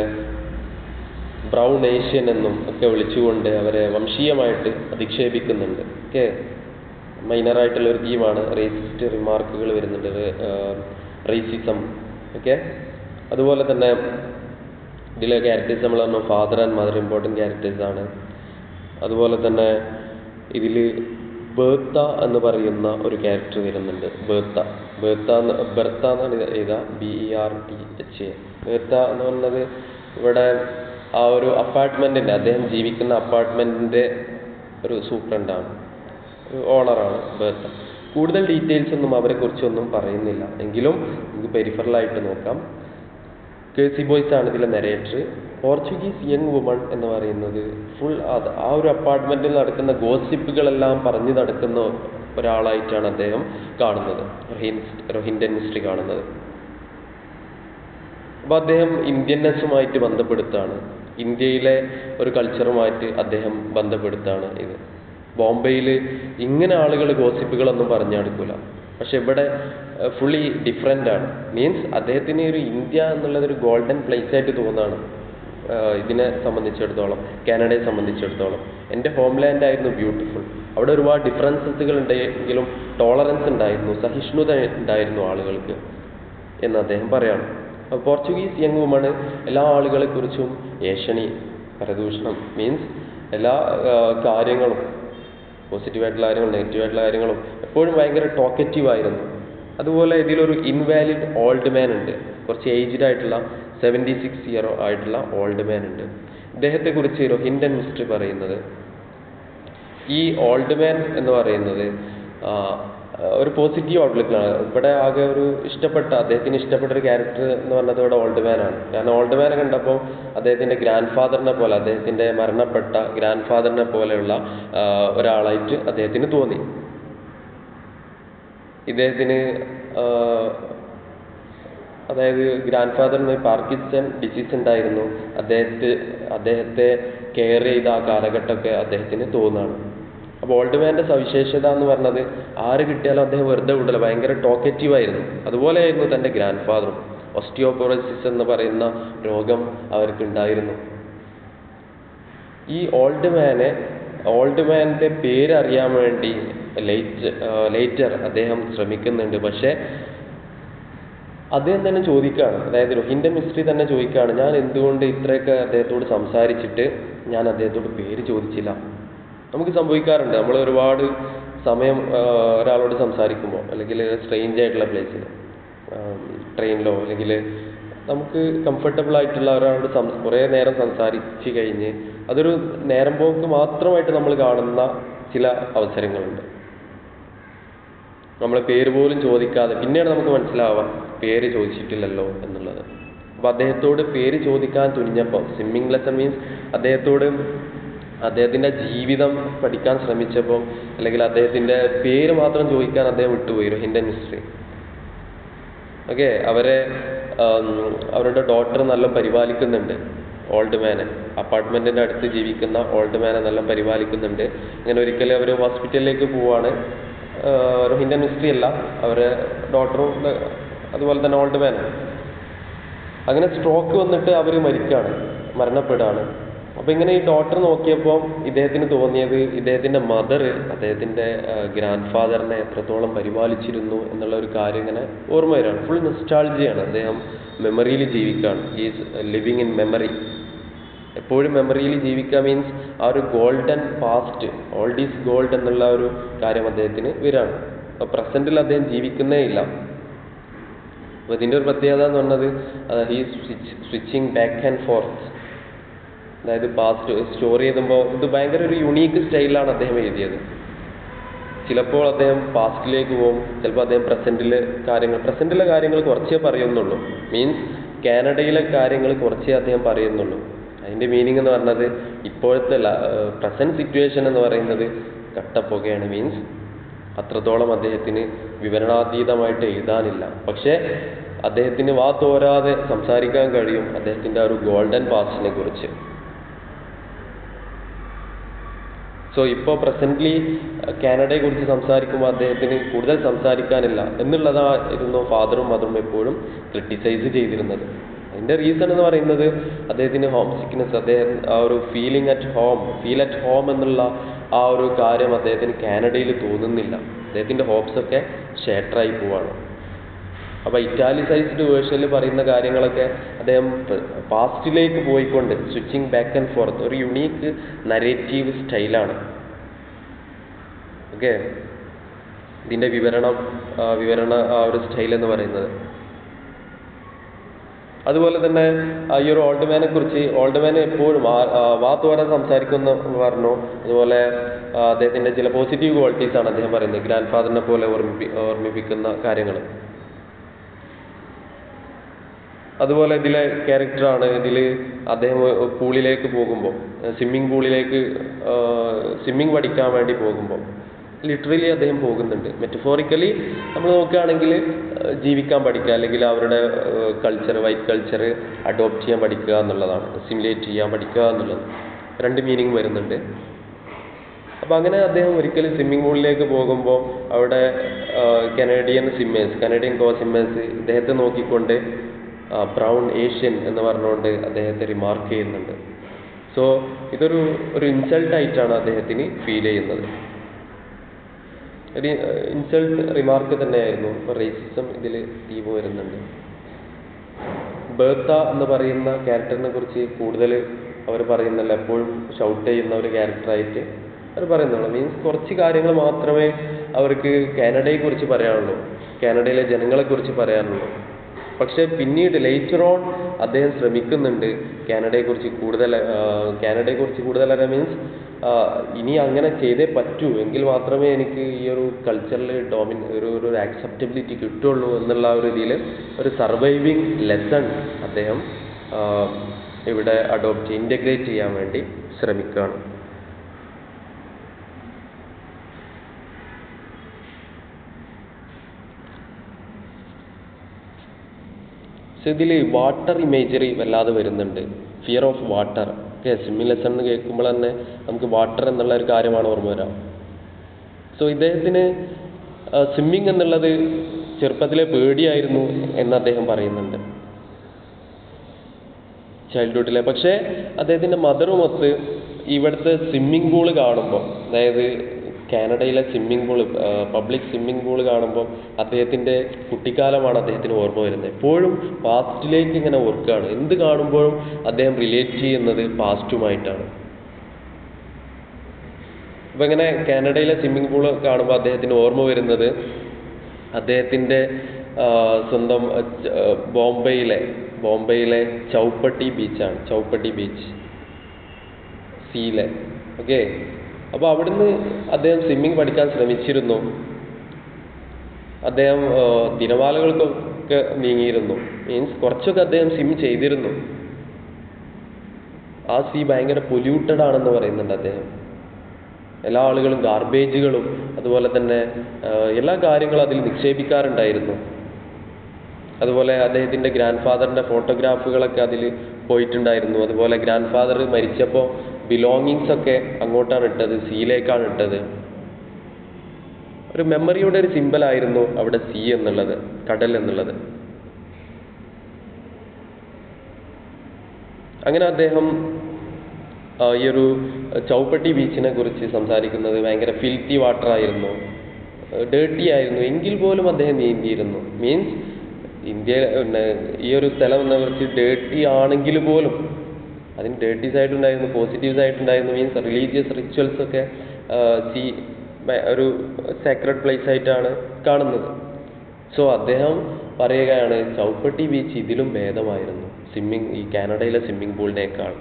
ബ്രൗൺ ഏഷ്യൻ എന്നും ഒക്കെ വിളിച്ചുകൊണ്ട് അവരെ വംശീയമായിട്ട് അധിക്ഷേപിക്കുന്നുണ്ട്. ഓക്കെ, മൈനറായിട്ടുള്ള ഒരു തീമാണ്. റേസിസ്റ്റ് റിമാർക്കുകൾ വരുന്നുണ്ട്, റേസിസം. ഓക്കെ, അതുപോലെ തന്നെ ഇതിലെ ക്യാരക്ടേഴ്സ് നമ്മൾ പറഞ്ഞു ഫാദർ ആൻഡ് മദർ ഇമ്പോർട്ടൻറ്റ് ക്യാരക്ടേഴ്സാണ്. അതുപോലെ തന്നെ ഇതിൽ ബേർത്ത എന്ന് പറയുന്ന ഒരു ക്യാരക്ടർ വരുന്നുണ്ട്. ബെർത്ത എന്നാണ് എഴുതുക, BERTHA. ബേർത്ത എന്ന് പറയുന്നത് ഇവിടെ ആ ഒരു അപ്പാർട്ട്മെൻറ്റിൻ്റെ, അദ്ദേഹം ജീവിക്കുന്ന അപ്പാർട്ട്മെൻറ്റിൻ്റെ ഒരു സൂപ്രണ്ടാണ്, ഒരു ഓണറാണ് ബേർത്ത. കൂടുതൽ ഡീറ്റെയിൽസ് ഒന്നും അവരെക്കുറിച്ചൊന്നും പറയുന്നില്ല, എങ്കിലും നമുക്ക് പെരിഫറലായിട്ട് നോക്കാം. കേഴ്സി ബോയ്സ് ആണ് ഇതിലെ നരേറ്റർ. പോർച്ചുഗീസ് യങ് വുമൺ എന്ന് പറയുന്നത് ഫുൾ ആ ഒരു അപ്പാർട്ട്മെൻറ്റിൽ നടക്കുന്ന ഗോസിപ്പുകളെല്ലാം പറഞ്ഞു നടക്കുന്ന ഒരാളായിട്ടാണ് അദ്ദേഹം കാണുന്നത്, റോഹിൻഡൻ മിസ്റ്ററി കാണുന്നത്. അപ്പോൾ അദ്ദേഹം ഇന്ത്യൻനെസ്സുമായിട്ട് ബന്ധപ്പെടുത്താണ്, ഇന്ത്യയിലെ ഒരു കൾച്ചറുമായിട്ട് അദ്ദേഹം ബന്ധപ്പെടുത്താണ് ഇത്. ബോംബെയിൽ ഇങ്ങനെ ആളുകൾ ഗോസിപ്പുകളൊന്നും പറഞ്ഞു നടക്കില്ല, പക്ഷെ ഇവിടെ ഫുള്ളി ഡിഫറെൻ്റ് ആണ്. മീൻസ് അദ്ദേഹത്തിന് ഒരു ഇന്ത്യ എന്നുള്ളതൊരു ഗോൾഡൻ പ്ലേസ് ആയിട്ട് തോന്നുകയാണ് ഇതിനെ സംബന്ധിച്ചിടത്തോളം, കാനഡയെ സംബന്ധിച്ചിടത്തോളം. എൻ്റെ ഹോംലാൻഡ് ആയിരുന്നു ബ്യൂട്ടിഫുൾ, അവിടെ ഒരുപാട് ഡിഫറൻസസുകൾ ഉണ്ടെങ്കിലും ടോളറൻസ് ഉണ്ടായിരുന്നു, സഹിഷ്ണുത ഉണ്ടായിരുന്നു ആളുകൾക്ക് എന്ന് അദ്ദേഹം പറയാണ്. പോർച്ചുഗീസ് യങ് വുമൺ എല്ലാ ആളുകളെക്കുറിച്ചും ഏഷണി, പരദൂഷണം, മീൻസ് എല്ലാ കാര്യങ്ങളും പോസിറ്റീവായിട്ടുള്ള കാര്യങ്ങളും നെഗറ്റീവായിട്ടുള്ള കാര്യങ്ങളും എപ്പോഴും ഭയങ്കര ടോക്കറ്റീവ് ആയിരുന്നു. അതുപോലെ ഇതിലൊരു ഇൻവാലിഡ് ഓൾഡ് മാൻ ഉണ്ട്, കുറച്ച് ഏജ്ഡ് ആയിട്ടുള്ള 76 ഇയർ ആയിട്ടുള്ള ഓൾഡ് മാൻ ഉണ്ട്. ഇദ്ദേഹത്തെക്കുറിച്ച് റോഹിൻഡൻ മിസ്റ്ററി പറയുന്നത്, ഈ ഓൾഡ് മാൻ എന്ന് പറയുന്നത് ഒരു പോസിറ്റീവ് ഔട്ട്ലുക്കാണ്. ഇവിടെ ആകെ ഒരു അദ്ദേഹത്തിന് ഇഷ്ടപ്പെട്ട ഒരു ക്യാരക്ടർ എന്ന് പറഞ്ഞത് ഇവിടെ ഓൾഡ് മാനാണ്. കാരണം ഓൾഡ് മാനെ കണ്ടപ്പോൾ അദ്ദേഹത്തിൻ്റെ ഗ്രാൻഡ് ഫാദറിനെ പോലെ, അദ്ദേഹത്തിൻ്റെ മരണപ്പെട്ട ഗ്രാൻഡ് ഫാദറിനെ പോലെയുള്ള ഒരാളായിട്ട് അദ്ദേഹത്തിന് തോന്നി. ഇദ്ദേഹത്തിന് അതായത് ഗ്രാൻഡ് ഫാദറിന് പാർക്കിൻസൺ ഡിസീസ് ഉണ്ടായിരുന്നു. അദ്ദേഹത്തെ കെയർ ചെയ്ത ആ കാലഘട്ടമൊക്കെ അദ്ദേഹത്തിന് തോന്നുകയാണ്. അപ്പോൾ ഓൾഡ് മാൻ്റെ സവിശേഷത എന്ന് പറഞ്ഞത് ആര് കിട്ടിയാലും അദ്ദേഹം വെറുതെ വിടില്ല, ഭയങ്കര ടോക്കറ്റീവ് ആയിരുന്നു. അതുപോലെയായിരുന്നു തൻ്റെ ഗ്രാൻഡ് ഫാദറും. ഓസ്റ്റിയോപോറോസിസ് എന്ന് പറയുന്ന രോഗം അവർക്കുണ്ടായിരുന്നു. ഈ ഓൾഡ് മാൻ്റെ പേരറിയാൻ വേണ്ടി ലേറ്റർ അദ്ദേഹം ശ്രമിക്കുന്നുണ്ട്. പക്ഷേ അദ്ദേഹം തന്നെ ചോദിക്കുകയാണ്, അതായത് റോഹിൻഡൻ മിസ്റ്ററി തന്നെ ചോദിക്കുകയാണ്, ഞാൻ എന്തുകൊണ്ട് ഇത്രയൊക്കെ അദ്ദേഹത്തോട് സംസാരിച്ചിട്ട് ഞാൻ അദ്ദേഹത്തോട് പേര് ചോദിച്ചില്ല. നമുക്ക് സംഭവിക്കാറുണ്ട്, നമ്മൾ ഒരുപാട് സമയം ഒരാളോട് സംസാരിക്കുമ്പോൾ, അല്ലെങ്കിൽ സ്ട്രേഞ്ച് ആയിട്ടുള്ള പ്ലേസിൽ ട്രെയിനിലോ, അല്ലെങ്കിൽ നമുക്ക് കംഫർട്ടബിൾ ആയിട്ടുള്ള ഒരാളോട് കുറേ നേരം സംസാരിച്ച് കഴിഞ്ഞ് അതൊരു നേരം പോക്ക് മാത്രമായിട്ട് നമ്മൾ കാണുന്ന ചില അവസരങ്ങളുണ്ട്. നമ്മളെ പേര് പോലും ചോദിക്കാതെ പിന്നീട് നമുക്ക് മനസ്സിലാവാം പേര് ചോദിച്ചിട്ടില്ലല്ലോ എന്നുള്ളത്. അപ്പോൾ അദ്ദേഹത്തോട് പേര് ചോദിക്കാൻ തുനിഞ്ഞപ്പോൾ, സ്വിമ്മിങ് ലെസൺ മീൻസ് അദ്ദേഹത്തിൻ്റെ ജീവിതം പഠിക്കാൻ ശ്രമിച്ചപ്പോൾ, അല്ലെങ്കിൽ അദ്ദേഹത്തിൻ്റെ പേര് മാത്രം ചോദിക്കാൻ അദ്ദേഹം വിട്ടുപോയി. Hint mystery. ഓക്കെ, അവരുടെ ഡോട്ടർ നല്ല പരിപാലിക്കുന്നുണ്ട്. ഓൾഡ് മാനെ, അപ്പാർട്ട്മെൻറ്റിൻ്റെ അടുത്ത് ജീവിക്കുന്ന ഓൾഡ് മാനെ നല്ല പരിപാലിക്കുന്നുണ്ട്. അങ്ങനെ ഒരിക്കലും അവർ ഹോസ്പിറ്റലിലേക്ക് പോവാണ്. ഹിൻഡ് മിസ്റ്ററി അല്ല, അവരെ ഡോട്ടറും അതുപോലെ തന്നെ ഓൾഡ് മാനും. അങ്ങനെ സ്ട്രോക്ക് വന്നിട്ട് അവർ മരണപ്പെടുകയാണ്. അപ്പോൾ ഇങ്ങനെ ഈ ഡോക്ടർ നോക്കിയപ്പോൾ ഇദ്ദേഹത്തിന് തോന്നിയത് ഇദ്ദേഹത്തിൻ്റെ മദർ അദ്ദേഹത്തിൻ്റെ ഗ്രാൻഡ് ഫാദറിനെ എത്രത്തോളം പരിപാലിച്ചിരുന്നു എന്നുള്ള ഒരു കാര്യം ഇങ്ങനെ ഓർമ്മ വരികയാണ്. ഫുൾ നൊസ്റ്റാൾജിയാണ്. അദ്ദേഹം മെമ്മറിയിൽ ജീവിക്കുകയാണ്. Is living in memory. എപ്പോഴും മെമ്മറിയിൽ ജീവിക്കുക മീൻസ് ആ ഒരു golden past, old is gold എന്നുള്ള ഒരു കാര്യം അദ്ദേഹത്തിന് വരികയാണ്. അപ്പോൾ പ്രസൻറ്റിൽ അദ്ദേഹം ജീവിക്കുന്നേ ഇല്ല. അപ്പോൾ ഇതിൻ്റെ ഒരു പ്രത്യേകത എന്ന് പറഞ്ഞത് he's switching back and fourth. അതായത് പാസ്റ്റ് സ്റ്റോറി എഴുതുമ്പോൾ ഇത് ഭയങ്കര ഒരു യുണീക്ക് സ്റ്റൈലാണ് അദ്ദേഹം എഴുതിയത്. ചിലപ്പോൾ അദ്ദേഹം പാസ്റ്റിലേക്ക് പോകും, ചിലപ്പോൾ അദ്ദേഹം പ്രസൻറ്റിലെ കാര്യങ്ങൾ കുറച്ചേ പറയുന്നുള്ളൂ. മീൻസ് കാനഡയിലെ കാര്യങ്ങൾ കുറച്ചേ അദ്ദേഹം പറയുന്നുള്ളൂ. അതിൻ്റെ മീനിങ് എന്ന് പറഞ്ഞത് ഇപ്പോഴത്തെ പ്രസൻറ്റ് സിറ്റുവേഷൻ എന്ന് പറയുന്നത് കട്ടപ്പുകയാണ്. മീൻസ് അത്രത്തോളം അദ്ദേഹത്തിന് വിവരണാതീതമായിട്ട് എഴുതാനില്ല. പക്ഷേ അദ്ദേഹത്തിന് വാ തോരാതെ സംസാരിക്കാൻ കഴിയും അദ്ദേഹത്തിൻ്റെ ആ ഒരു ഗോൾഡൻ പാസ്റ്റിനെ കുറിച്ച്. സോ ഇപ്പോൾ പ്രസൻ്റ്ലി കാനഡയെ കുറിച്ച് സംസാരിക്കുമ്പോൾ അദ്ദേഹത്തിന് കൂടുതൽ സംസാരിക്കാനില്ല എന്നുള്ളതായിരുന്നു ഫാദറും മദറും എപ്പോഴും ക്രിട്ടിസൈസ് ചെയ്തിരുന്നത്. അതിൻ്റെ റീസൺ എന്ന് പറയുന്നത് അദ്ദേഹത്തിന് ഹോം സിക്നെസ്, അദ്ദേഹം ആ ഒരു ഫീൽ അറ്റ് ഹോം എന്നുള്ള ആ ഒരു കാര്യം അദ്ദേഹത്തിന് കാനഡയിൽ തോന്നുന്നില്ല. അദ്ദേഹത്തിൻ്റെ ഹോപ്സൊക്കെ ഷേറ്ററായി പോവാണ്. അപ്പോൾ ഇറ്റാലിസൈസ്ഡ് വേർഷനിൽ പറയുന്ന കാര്യങ്ങളൊക്കെ അദ്ദേഹം പാസ്റ്റിലേക്ക് പോയിക്കൊണ്ട് സ്വിച്ചിങ് ബാക്ക് ആൻഡ് ഫോർത്ത്, ഒരു യുണീക്ക് നരേറ്റീവ് സ്റ്റൈലാണ്. ഓക്കെ, ഇതിൻ്റെ വിവരണ ആ ഒരു സ്റ്റൈൽ എന്ന് പറയുന്നത്. അതുപോലെ തന്നെ ഈ ഒരു ഓൾഡ് മാൻ എപ്പോഴും വാ തോരാൻ സംസാരിക്കുമെന്ന് പറഞ്ഞു. അതുപോലെ അദ്ദേഹത്തിൻ്റെ ചില പോസിറ്റീവ് ക്വാളിറ്റീസാണ് അദ്ദേഹം പറയുന്നത്, ഗ്രാൻഡ് ഫാദറിനെ പോലെ ഓർമ്മിപ്പിക്കുന്ന കാര്യങ്ങൾ. അതുപോലെ ഇതിലെ ക്യാരക്ടറാണ്. ഇതിൽ അദ്ദേഹം പൂളിലേക്ക് പോകുമ്പോൾ, സ്വിമ്മിങ് പഠിക്കാൻ വേണ്ടി പോകുമ്പോൾ ലിറ്ററലി അദ്ദേഹം പോകുന്നുണ്ട്. മെറ്റഫോറിക്കലി നമ്മൾ നോക്കുകയാണെങ്കിൽ ജീവിക്കാൻ പഠിക്കുക, അല്ലെങ്കിൽ അവരുടെ വൈറ്റ് കൾച്ചർ അഡോപ്റ്റ് ചെയ്യാൻ പഠിക്കുക എന്നുള്ളതാണ്, സിമുലേറ്റ് ചെയ്യാൻ പഠിക്കുക എന്നുള്ളത്. രണ്ട് മീനിങ് വരുന്നുണ്ട്. അപ്പോൾ അങ്ങനെ അദ്ദേഹം ഒരിക്കലും സ്വിമ്മിംഗ് പൂളിലേക്ക് പോകുമ്പോൾ അവിടെ കനേഡിയൻ കോ സ്വിമ്മേഴ്സ് ഇദ്ദേഹത്തെ നോക്കിക്കൊണ്ട് ബ്രൗൺ ഏഷ്യൻ എന്ന് പറഞ്ഞുകൊണ്ട് അദ്ദേഹത്തെ റിമാർക്ക് ചെയ്യുന്നുണ്ട്. സോ ഇതൊരു ഇൻസൾട്ടായിട്ടാണ് അദ്ദേഹത്തിന് ഫീൽ ചെയ്യുന്നത്. ഒരു ഇൻസൾട്ട് റിമാർക്ക് തന്നെയായിരുന്നു. ഇപ്പോൾ റേസിസം ഇതിൽ തീം വരുന്നുണ്ട്. ബേർത്ത എന്ന് പറയുന്ന ക്യാരക്ടറിനെ കുറിച്ച് കൂടുതൽ അവർ പറയുന്നില്ല, എപ്പോഴും ഷൗട്ട് ചെയ്യുന്ന ഒരു ക്യാരക്ടറായിട്ട് അവർ പറയുന്നുള്ളൂ. മീൻസ് കുറച്ച് കാര്യങ്ങൾ മാത്രമേ അവർക്ക് കാനഡയെക്കുറിച്ച് പറയാനുള്ളൂ, കാനഡയിലെ ജനങ്ങളെക്കുറിച്ച് പറയാനുള്ളൂ. പക്ഷേ പിന്നീട് ലേറ്റർ ഓൺ അദ്ദേഹം ശ്രമിക്കുന്നുണ്ട് കാനഡയെക്കുറിച്ച് കൂടുതൽ അറിയാൻ. മീൻസ് ഇനി അങ്ങനെ ചെയ്തേ പറ്റൂ, എങ്കിൽ മാത്രമേ എനിക്ക് ഈ ഒരു കൾച്ചറിൽ ഒരു ആക്സെപ്റ്റബിലിറ്റി കിട്ടുള്ളൂ എന്നുള്ള ഒരു ഇതിൽ ഒരു സർവൈവിങ് ലെസൺ അദ്ദേഹം ഇവിടെ ഇൻ്റഗ്രേറ്റ് ചെയ്യാൻ വേണ്ടി ശ്രമിക്കുകയാണ്. സോ ഇതിൽ വാട്ടർ ഇമേജറി വല്ലാതെ വരുന്നുണ്ട്. Fear of water. Swimming lesson എന്ന് കേൾക്കുമ്പോൾ തന്നെ നമുക്ക് വാട്ടർ എന്നുള്ള ഒരു കാര്യമാണ് ഓർമ്മ വരാം. സോ ഇദ്ദേഹത്തിന് സ്വിമ്മിങ് എന്നുള്ളത് ചെറുപ്പത്തിലെ പേടിയായിരുന്നു എന്ന് അദ്ദേഹം പറയുന്നുണ്ട്, ചൈൽഡ്ഹുഡിലെ. പക്ഷേ അദ്ദേഹത്തിൻ്റെ മദറുമൊത്ത് ഇവിടുത്തെ സ്വിമ്മിംഗ് പൂള് കാണുമ്പോൾ, അതായത് കാനഡയിലെ പബ്ലിക് സ്വിമ്മിംഗ് പൂള് കാണുമ്പോൾ അദ്ദേഹത്തിൻ്റെ കുട്ടിക്കാലമാണ് അദ്ദേഹത്തിന് ഓർമ്മ വരുന്നത്. എപ്പോഴും പാസ്റ്റിലേക്ക് ഇങ്ങനെ ഓർക്കുകയാണ്. എന്ത് കാണുമ്പോഴും അദ്ദേഹം റിലേറ്റ് ചെയ്യുന്നത് പാസ്റ്റുമായിട്ടാണ്. അപ്പോൾ ഇങ്ങനെ കാനഡയിലെ സ്വിമ്മിംഗ് പൂള് കാണുമ്പോൾ അദ്ദേഹത്തിന് ഓർമ്മ വരുന്നത് അദ്ദേഹത്തിൻ്റെ സ്വന്തം ബോംബെയിലെ ചൗപ്പട്ടി ബീച്ചാണ്. ചൗപ്പട്ടി ബീച്ച്. സീയിലെ. ഓക്കെ, അപ്പോൾ അവിടുന്ന് അദ്ദേഹം സ്വിമ്മിങ് പഠിക്കാൻ ശ്രമിച്ചിരുന്നു. അദ്ദേഹം തിരമാലകൾക്കൊക്കെ നീങ്ങിയിരുന്നു. മീൻസ് കുറച്ചൊക്കെ അദ്ദേഹം സ്വിം ചെയ്തിരുന്നു. ആ സീ ഭയങ്കര പൊല്യൂട്ടഡ് ആണെന്ന് പറയുന്നുണ്ട് അദ്ദേഹം. എല്ലാ ആളുകളും ഗാർബേജുകളും അതുപോലെ തന്നെ എല്ലാ കാര്യങ്ങളും അതിൽ നിക്ഷേപിക്കാറുണ്ടായിരുന്നു. അതുപോലെ അദ്ദേഹത്തിൻ്റെ ഗ്രാൻഡ് ഫാദറിൻ്റെ ഫോട്ടോഗ്രാഫുകളൊക്കെ അതിൽ പോയിട്ടുണ്ടായിരുന്നു. അതുപോലെ ഗ്രാൻഡ് ഫാദർ മരിച്ചപ്പോൾ ബിലോങ്ങിങ്സ് ഒക്കെ അങ്ങോട്ടാണ് ഇട്ടത്, സീയിലേക്കാണ് ഇട്ടത്. ഒരു മെമ്മറിയുടെ ഒരു സിമ്പലായിരുന്നു അവിടെ സീ എന്നുള്ളത്, കടൽ എന്നുള്ളത്. അങ്ങനെ അദ്ദേഹം ഈ ഒരു ചൗപ്പട്ടി ബീച്ചിനെ കുറിച്ച് സംസാരിക്കുന്നത് ഭയങ്കര ഫിൽത്തി വാട്ടർ ആയിരുന്നു, ഡേർട്ടി ആയിരുന്നു, എങ്കിൽ പോലും അദ്ദേഹം നീന്തിയിരുന്നു. മീൻസ് ഇന്ത്യ ഈ ഒരു സ്ഥലം എന്നെ കുറിച്ച് ഡേർട്ടി ആണെങ്കിൽ പോലും അതിന് ഡേർട്ടി സൈഡ് ഉണ്ടായിരുന്നു, പോസിറ്റീവ് സൈഡ് ഉണ്ടായിരുന്നു. മീൻസ് റിലീജിയസ് റിച്വൽസ് ഒക്കെ സീ ഒരു സാക്രഡ് പ്ലേസ് ആയിട്ടാണ് കാണുന്നത്. സോ അദ്ദേഹം പറയുകയാണ് ചൗപ്പട്ടി ബീച്ച് ഇതിലും ഭേദമായിരുന്നു ഈ കാനഡയിലെ സ്വിമ്മിംഗ് പൂളിനേക്കാൾ.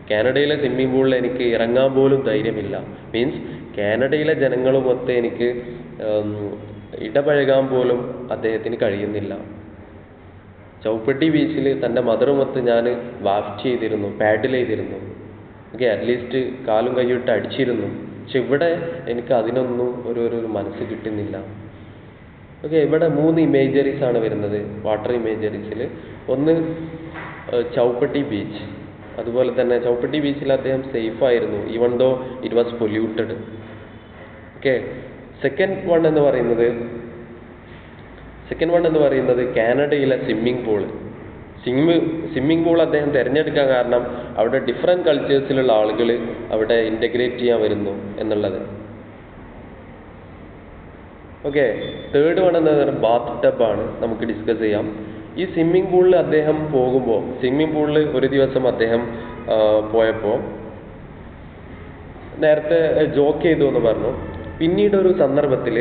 കാനഡയിലെ സ്വിമ്മിംഗ് പൂളിൽ എനിക്ക് ഇറങ്ങാൻ പോലും ധൈര്യമില്ല. മീൻസ് കാനഡയിലെ ജനങ്ങളുമൊത്ത് എനിക്ക് ഇടപഴകാൻ പോലും അദ്ദേഹത്തിന് കഴിയുന്നില്ല. ചൗപ്പട്ടി ബീച്ചിൽ തൻ്റെ മദറുമൊത്ത് ഞാൻ വാഫ്റ്റ് ചെയ്തിരുന്നു, പാഡിൽ ചെയ്തിരുന്നു. ഓക്കെ, അറ്റ്ലീസ്റ്റ് കാലും കൈയിട്ട് അടിച്ചിരുന്നു. പക്ഷെ ഇവിടെ എനിക്ക് അതിനൊന്നും ഒരു മനസ്സ് കിട്ടുന്നില്ല. ഓക്കെ, ഇവിടെ 3 ഇമേജറീസ് ആണ് വരുന്നത് വാട്ടർ ഇമേജറീസിൽ. ഒന്ന് ചൗപ്പട്ടി ബീച്ച്. അതുപോലെ തന്നെ ചൗപ്പട്ടി ബീച്ചിൽ അദ്ദേഹം സേഫ് ആയിരുന്നു, even though it was polluted. Okay, second one എന്ന് പറയുന്നത് കാനഡയിലെ സ്വിമ്മിംഗ് പൂള്. സ്വിമ്മിംഗ് പൂൾ അദ്ദേഹം തിരഞ്ഞെടുക്കാൻ കാരണം അവിടെ ഡിഫറെൻറ്റ് കൾച്ചേഴ്സിലുള്ള ആളുകൾ അവിടെ ഇൻ്റഗ്രേറ്റ് ചെയ്യാൻ വരുന്നു എന്നുള്ളത്. ഓക്കെ, തേർഡ് വൺ എന്ന് പറയുന്നത് ബാത്ത് ടബാണ്. നമുക്ക് ഡിസ്കസ് ചെയ്യാം. ഈ സ്വിമ്മിംഗ് പൂളിൽ അദ്ദേഹം പോകുമ്പോൾ, സ്വിമ്മിംഗ് പൂളിൽ ഒരു ദിവസം അദ്ദേഹം പോയപ്പോൾ നേരത്തെ ജോക്ക് ചെയ്തു എന്ന് പറഞ്ഞു. പിന്നീട് ഒരു സന്ദർഭത്തിൽ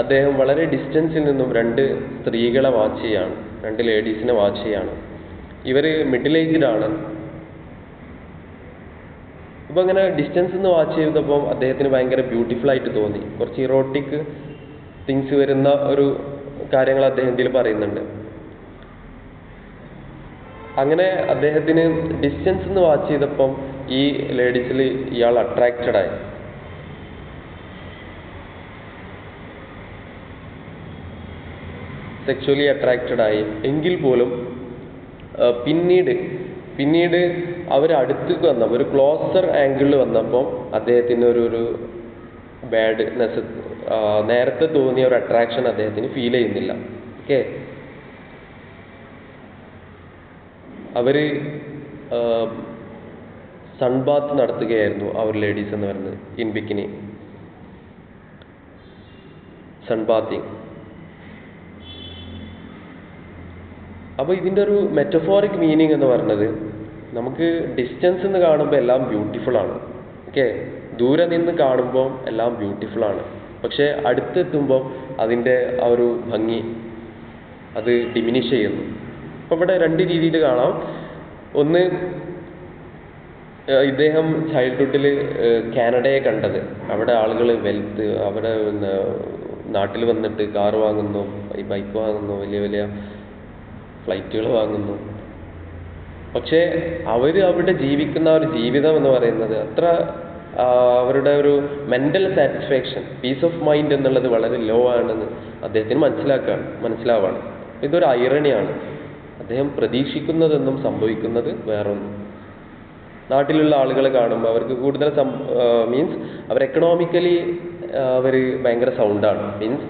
അദ്ദേഹം വളരെ ഡിസ്റ്റൻസിൽ നിന്നും 2 സ്ത്രീകളെ വാച്ച് ചെയ്യാണ്, 2 ലേഡീസിനെ വാച്ച് ചെയ്യാണ്. ഇവർ മിഡിൽ ഏജ്ഡ് ആണ്. അപ്പോൾ അങ്ങനെ ഡിസ്റ്റൻസിൽ നിന്ന് വാച്ച് ചെയ്തപ്പോൾ അദ്ദേഹത്തിന് ഭയങ്കര ബ്യൂട്ടിഫുൾ ആയിട്ട് തോന്നി. കുറച്ച് ഇറോട്ടിക് തിങ്സ് വരുന്ന ഒരു കാര്യങ്ങൾ അദ്ദേഹം ഇതിൽ പറയുന്നുണ്ട്. അങ്ങനെ അദ്ദേഹത്തിന് ഡിസ്റ്റൻസിൽ നിന്ന് വാച്ച് ചെയ്തപ്പം ഈ ലേഡീസിൽ ഇയാൾ അട്രാക്റ്റഡ് ആയി. സെക്ഷുവലി അട്രാക്റ്റഡ് ആയി. എങ്കിൽ പോലും പിന്നീട് അവർ അടുത്തേക്ക് വന്നപ്പോൾ, ഒരു ക്ലോസർ ആംഗിളിൽ വന്നപ്പോൾ അദ്ദേഹത്തിന് ഒരു ബാഡ്നെസ്, നേരത്തെ തോന്നിയ ഒരു അട്രാക്ഷൻ അദ്ദേഹത്തിന് ഫീൽ ചെയ്യുന്നില്ല. ഓക്കെ, അവർ സൺബാത്ത് നടത്തുകയായിരുന്നു അവർ ലേഡീസ് എന്ന് പറയുന്നത്, ഇൻ ബിക്കിനി സൺബാത്തിങ്. അപ്പോൾ ഇതിൻ്റെ ഒരു മെറ്റഫോറിക് മീനിങ് എന്ന് പറഞ്ഞത്, നമുക്ക് ഡിസ്റ്റൻസ് നിന്ന് കാണുമ്പോൾ എല്ലാം ബ്യൂട്ടിഫുൾ ആണ്. ഓക്കെ, ദൂരെ നിന്ന് കാണുമ്പോൾ എല്ലാം ബ്യൂട്ടിഫുൾ ആണ്. പക്ഷേ അടുത്തെത്തുമ്പോൾ അതിൻ്റെ ആ ഒരു ഭംഗി അത് ഡിമിനിഷ് ചെയ്യുന്നു. അപ്പോൾ ഇവിടെ 2 രീതിയിൽ കാണാം. ഒന്ന്, ഇദ്ദേഹം ചൈൽഡ്ഹുഡിൽ കാനഡയെ കണ്ടത്, അവിടെ ആളുകൾ വെൽത്ത്, അവിടെ നാട്ടിൽ വന്നിട്ട് കാർ വാങ്ങുന്നു, ബൈക്ക് വാങ്ങുന്നു, വലിയ വലിയ ഫ്ലൈറ്റുകൾ വാങ്ങുന്നു. പക്ഷേ അവിടെ ജീവിക്കുന്ന ഒരു ജീവിതം എന്ന് പറയുന്നത് അത്ര അവരുടെ ഒരു mental satisfaction, peace of mind എന്നുള്ളത് വളരെ ലോ ആണെന്ന് അദ്ദേഹത്തിന് മനസ്സിലാവാണ്. ഇതൊരു ഐറണിയാണ്. അദ്ദേഹം പ്രതീക്ഷിക്കുന്നതെന്നും സംഭവിക്കുന്നത് വേറൊന്നും. നാട്ടിലുള്ള ആളുകളെ കാണുമ്പോൾ അവർക്ക് കൂടുതൽ മീൻസ് അവർ എക്കണോമിക്കലി അവർ ഭയങ്കര സൗണ്ടാണ്, മീൻസ്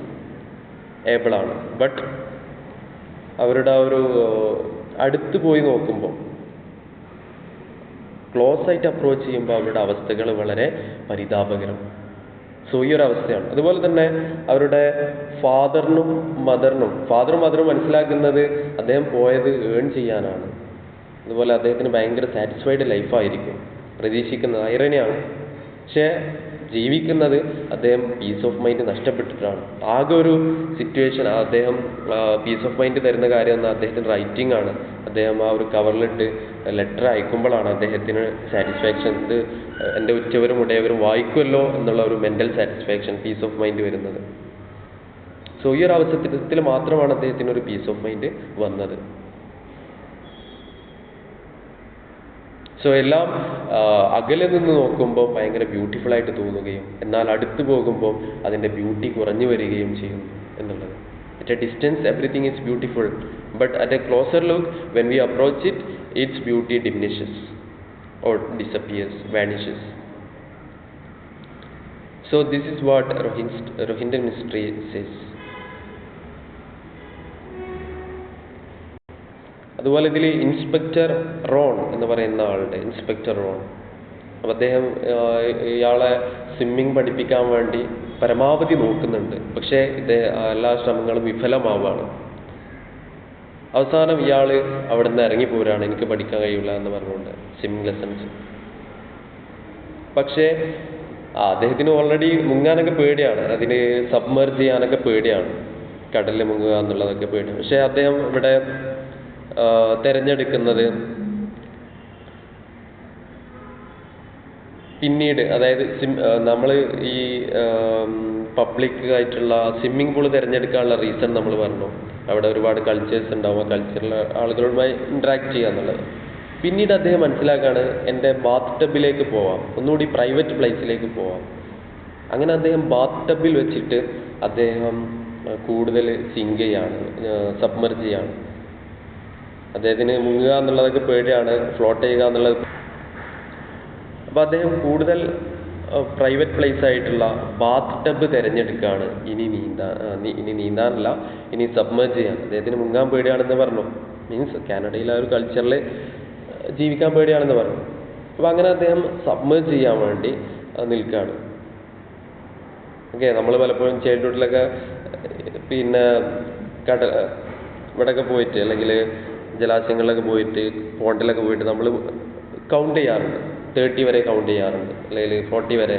ഏബിളാണ്. ബട്ട് അവരുടെ ആ ഒരു അടുത്ത് പോയി നോക്കുമ്പോൾ, ക്ലോസ് ആയിട്ട് അപ്രോച്ച് ചെയ്യുമ്പോൾ അവരുടെ അവസ്ഥകൾ വളരെ പരിതാപകരം. സോ ഈ ഒരു അവസ്ഥയാണ്. അതുപോലെ തന്നെ അവരുടെ ഫാദറും മദറും മനസ്സിലാക്കുന്നത് അദ്ദേഹം പോയത് ഏൺ ചെയ്യാനാണ്. അതുപോലെ അദ്ദേഹത്തിന് ഭയങ്കര സാറ്റിസ്ഫൈഡ് ലൈഫായിരിക്കും പ്രതീക്ഷിക്കുന്നത്. ഐറണിയാണ്. പക്ഷേ ജീവിക്കുന്നത് അദ്ദേഹം പീസ് ഓഫ് മൈൻഡ് നഷ്ടപ്പെട്ടിട്ടാണ്. ആകെ ഒരു സിറ്റുവേഷൻ അദ്ദേഹം പീസ് ഓഫ് മൈൻഡ് തരുന്ന കാര്യം എന്നാൽ അദ്ദേഹത്തിൻ്റെ റൈറ്റിംഗ് ആണ്. അദ്ദേഹം ആ ഒരു കവറിലിട്ട് ലെറ്റർ അയക്കുമ്പോഴാണ് അദ്ദേഹത്തിന് സാറ്റിസ്ഫാക്ഷൻ, ഇത് എൻ്റെ ഉറ്റവരും ഉടയവരും വായിക്കുമല്ലോ എന്നുള്ള ഒരു mental satisfaction, peace of mind വരുന്നത്. സോ ഈ ഒരു അവസരത്തിൽ മാത്രമാണ് അദ്ദേഹത്തിന് ഒരു പീസ് ഓഫ് മൈൻഡ് വന്നത്. സോ എല്ലാം അകലെ നിന്ന് നോക്കുമ്പോൾ ഭയങ്കര ബ്യൂട്ടിഫുൾ ആയിട്ട് തോന്നുകയും എന്നാൽ അടുത്ത് പോകുമ്പോൾ അതിൻ്റെ ബ്യൂട്ടി കുറഞ്ഞു വരികയും ചെയ്യുന്നു എന്നുള്ളത്. At a distance everything is beautiful, but at a closer look when we approach it, its beauty diminishes or disappears, vanishes. So this is what Rohingya mystery says. അതുപോലെ ഇതിൽ ഇൻസ്പെക്ടർ റോൺ എന്ന് പറയുന്ന ആളുടെ, ഇൻസ്പെക്ടർ റോൺ, അപ്പം അദ്ദേഹം ഇയാളെ സ്വിമ്മിങ് പഠിപ്പിക്കാൻ വേണ്ടി പരമാവധി നോക്കുന്നുണ്ട്. പക്ഷേ എല്ലാ ശ്രമങ്ങളും വിഫലമാവാണ്. അവസാനം ഇയാൾ അവിടെ നിന്ന് ഇറങ്ങിപ്പോരാണ്, എനിക്ക് പഠിക്കാൻ കഴിയില്ല എന്ന് പറഞ്ഞുകൊണ്ട് സ്വിമ്മിങ് ലെസൺസ്. പക്ഷേ അദ്ദേഹത്തിന് ഓൾറെഡി മുങ്ങാനൊക്കെ പേടിയാണ്, അതിന് സബ്മർജ് ചെയ്യാനൊക്കെ പേടിയാണ്, കടലിൽ മുങ്ങുക എന്നുള്ളതൊക്കെ പേടിയാണ്. പക്ഷേ അദ്ദേഹം ഇവിടെ തിരഞ്ഞെടുക്കുന്നത് പിന്നീട്, അതായത് നമ്മൾ ഈ പബ്ലിക് ആയിട്ടുള്ള സ്വിമ്മിംഗ് പൂൾ തിരഞ്ഞെടുക്കാനുള്ള റീസൺ നമ്മൾ പറഞ്ഞു, അവിടെ ഒരുപാട് കൾച്ചേഴ്സ് ഉണ്ടാവും, ആ കൾച്ചറിലെ ആളുകളുമായി ഇൻട്രാക്ട് ചെയ്യുക എന്നുള്ളത്. പിന്നീട് അദ്ദേഹം മനസ്സിലാക്കാണ് എൻ്റെ ബാത്ത് ടബിലേക്ക് പോവാം, ഒന്നുകൂടി പ്രൈവറ്റ് പ്ലേസിലേക്ക് പോവാം. അങ്ങനെ അദ്ദേഹം ബാത്ത് ടബിൽ വെച്ചിട്ട് അദ്ദേഹം കൂടുതൽ സിങ്ക് ചെയ്യാണ്, സബ്മർജ് ചെയ്യാണ്. അദ്ദേഹത്തിന് മുങ്ങുക എന്നുള്ളതൊക്കെ പേടിയാണ്, ഫ്ലോട്ട് ചെയ്യുക എന്നുള്ളത്. അപ്പോൾ അദ്ദേഹം കൂടുതൽ പ്രൈവറ്റ് പ്ലേസ് ആയിട്ടുള്ള ബാത്ത് ടബ് തിരഞ്ഞെടുക്കുകയാണ്. ഇനി നീന്താനല്ല, ഇനി സബ്മർജ് ചെയ്യാൻ. അദ്ദേഹത്തിന് മുങ്ങാൻ പേടിയാണെന്ന് പറഞ്ഞു, മീൻസ് കാനഡയിൽ ആ ഒരു കൾച്ചറിൽ ജീവിക്കാൻ പേടിയാണെന്ന് പറഞ്ഞു. അപ്പോൾ അങ്ങനെ അദ്ദേഹം സബ്മർജ് ചെയ്യാൻ വേണ്ടി നിൽക്കുകയാണ്. ഓക്കെ, നമ്മൾ പലപ്പോഴും ചൈൽഡ്ഹുഡിലൊക്കെ പിന്നെ ഇവിടെയൊക്കെ പോയിട്ട്, അല്ലെങ്കിൽ ജലാശയങ്ങളിലൊക്കെ പോയിട്ട്, പോണ്ടിലൊക്കെ പോയിട്ട് നമ്മൾ കൗണ്ട് ചെയ്യാറുണ്ട്. 30 വരെ കൗണ്ട് ചെയ്യാറുണ്ട്, അല്ലെങ്കിൽ 40 വരെ,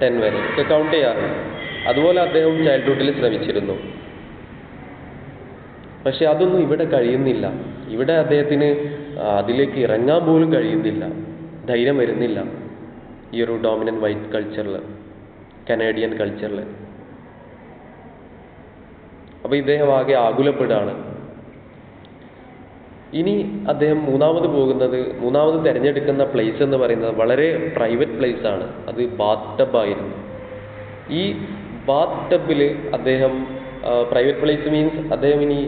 10 വരെ ഒക്കെ കൗണ്ട് ചെയ്യാറുണ്ട്. അതുപോലെ അദ്ദേഹം ചൈൽഡ്ഹുഡിൽ ശ്രമിച്ചിരുന്നു. പക്ഷെ അതൊന്നും ഇവിടെ കഴിയുന്നില്ല. ഇവിടെ അദ്ദേഹത്തിന് അതിലേക്ക് ഇറങ്ങാൻ പോലും കഴിയുന്നില്ല, ധൈര്യം വരുന്നില്ല ഈ ഒരു ഡോമിനൻ്റ് വൈറ്റ് കൾച്ചറിൽ, കനേഡിയൻ കൾച്ചറിൽ. അപ്പോൾ ഇദ്ദേഹം ആകെ ആകുലപ്പെടുകയാണ്. ഇനി അദ്ദേഹം മൂന്നാമത് തിരഞ്ഞെടുക്കുന്ന പ്ലേസ് എന്ന് പറയുന്നത് വളരെ പ്രൈവറ്റ് പ്ലേസ് ആണ്. അത് ബാത്ത് ടബ് ആയിരുന്നു. ഈ ബാത്ത് ടബിൽ അദ്ദേഹം, പ്രൈവറ്റ് പ്ലേസ് മീൻസ് അദ്ദേഹം ഇനി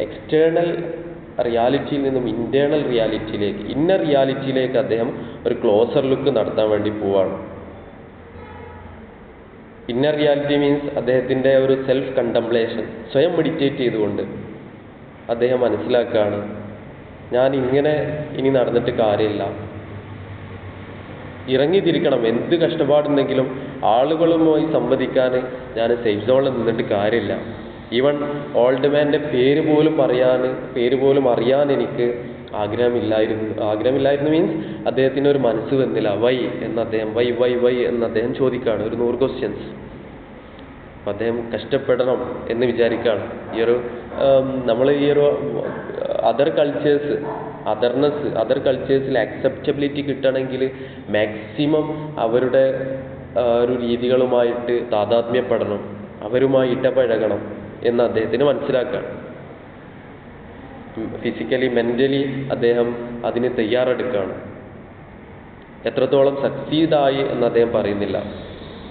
എക്സ്റ്റേണൽ റിയാലിറ്റിയിൽ നിന്നും ഇൻറ്റേർണൽ റിയാലിറ്റിയിലേക്ക്, ഇന്നർ റിയാലിറ്റിയിലേക്ക് അദ്ദേഹം ഒരു ക്ലോസർ ലുക്ക് നടത്താൻ വേണ്ടി പോവാണ്. ഇന്നർ റിയാലിറ്റി മീൻസ് അദ്ദേഹത്തിൻ്റെ ഒരു സെൽഫ് കണ്ടംപ്ലേഷൻ, സ്വയം മെഡിറ്റേറ്റ് ചെയ്തുകൊണ്ട് അദ്ദേഹം മനസ്സിലാക്കുകയാണ്, ഞാൻ ഇങ്ങനെ ഇനി നടന്നിട്ട് കാര്യമില്ല, ഇറങ്ങിത്തിരിക്കണം. എന്ത് കഷ്ടപ്പാടുണ്ടെങ്കിലും ആളുകളുമായി സംവദിക്കാൻ ഞാൻ സേഫ് സോണിൽ നിന്നിട്ട് കാര്യമില്ല. ഈവൻ ഓൾഡ് മാൻ്റെ പേര് പോലും അറിയാൻ എനിക്ക് ആഗ്രഹമില്ലായിരുന്നു മീൻസ് അദ്ദേഹത്തിന് ഒരു മനസ്സ് വന്നില്ല. വൈ എന്ന് അദ്ദേഹം ചോദിക്കുകയാണ്, ഒരു 100 ക്വസ്റ്റ്യൻസ്. അപ്പം അദ്ദേഹം കഷ്ടപ്പെടണം എന്ന് വിചാരിക്കുകയാണ്. നമ്മൾ ഈ ഒരു അതർ കൾച്ചേഴ്സിൽ അക്സെപ്റ്റബിലിറ്റി കിട്ടണമെങ്കിൽ മാക്സിമം അവരുടെ ഒരു രീതികളുമായിട്ട് താതാത്മ്യപ്പെടണം, അവരുമായി ഇടപഴകണം എന്ന് അദ്ദേഹത്തിന് മനസ്സിലാക്കുകയാണ്. ഫിസിക്കലി മെൻ്റലി അദ്ദേഹം അതിന് തയ്യാറെടുക്കുകയാണ്. എത്രത്തോളം സക്സീഡായി എന്ന് അദ്ദേഹം പറയുന്നില്ല,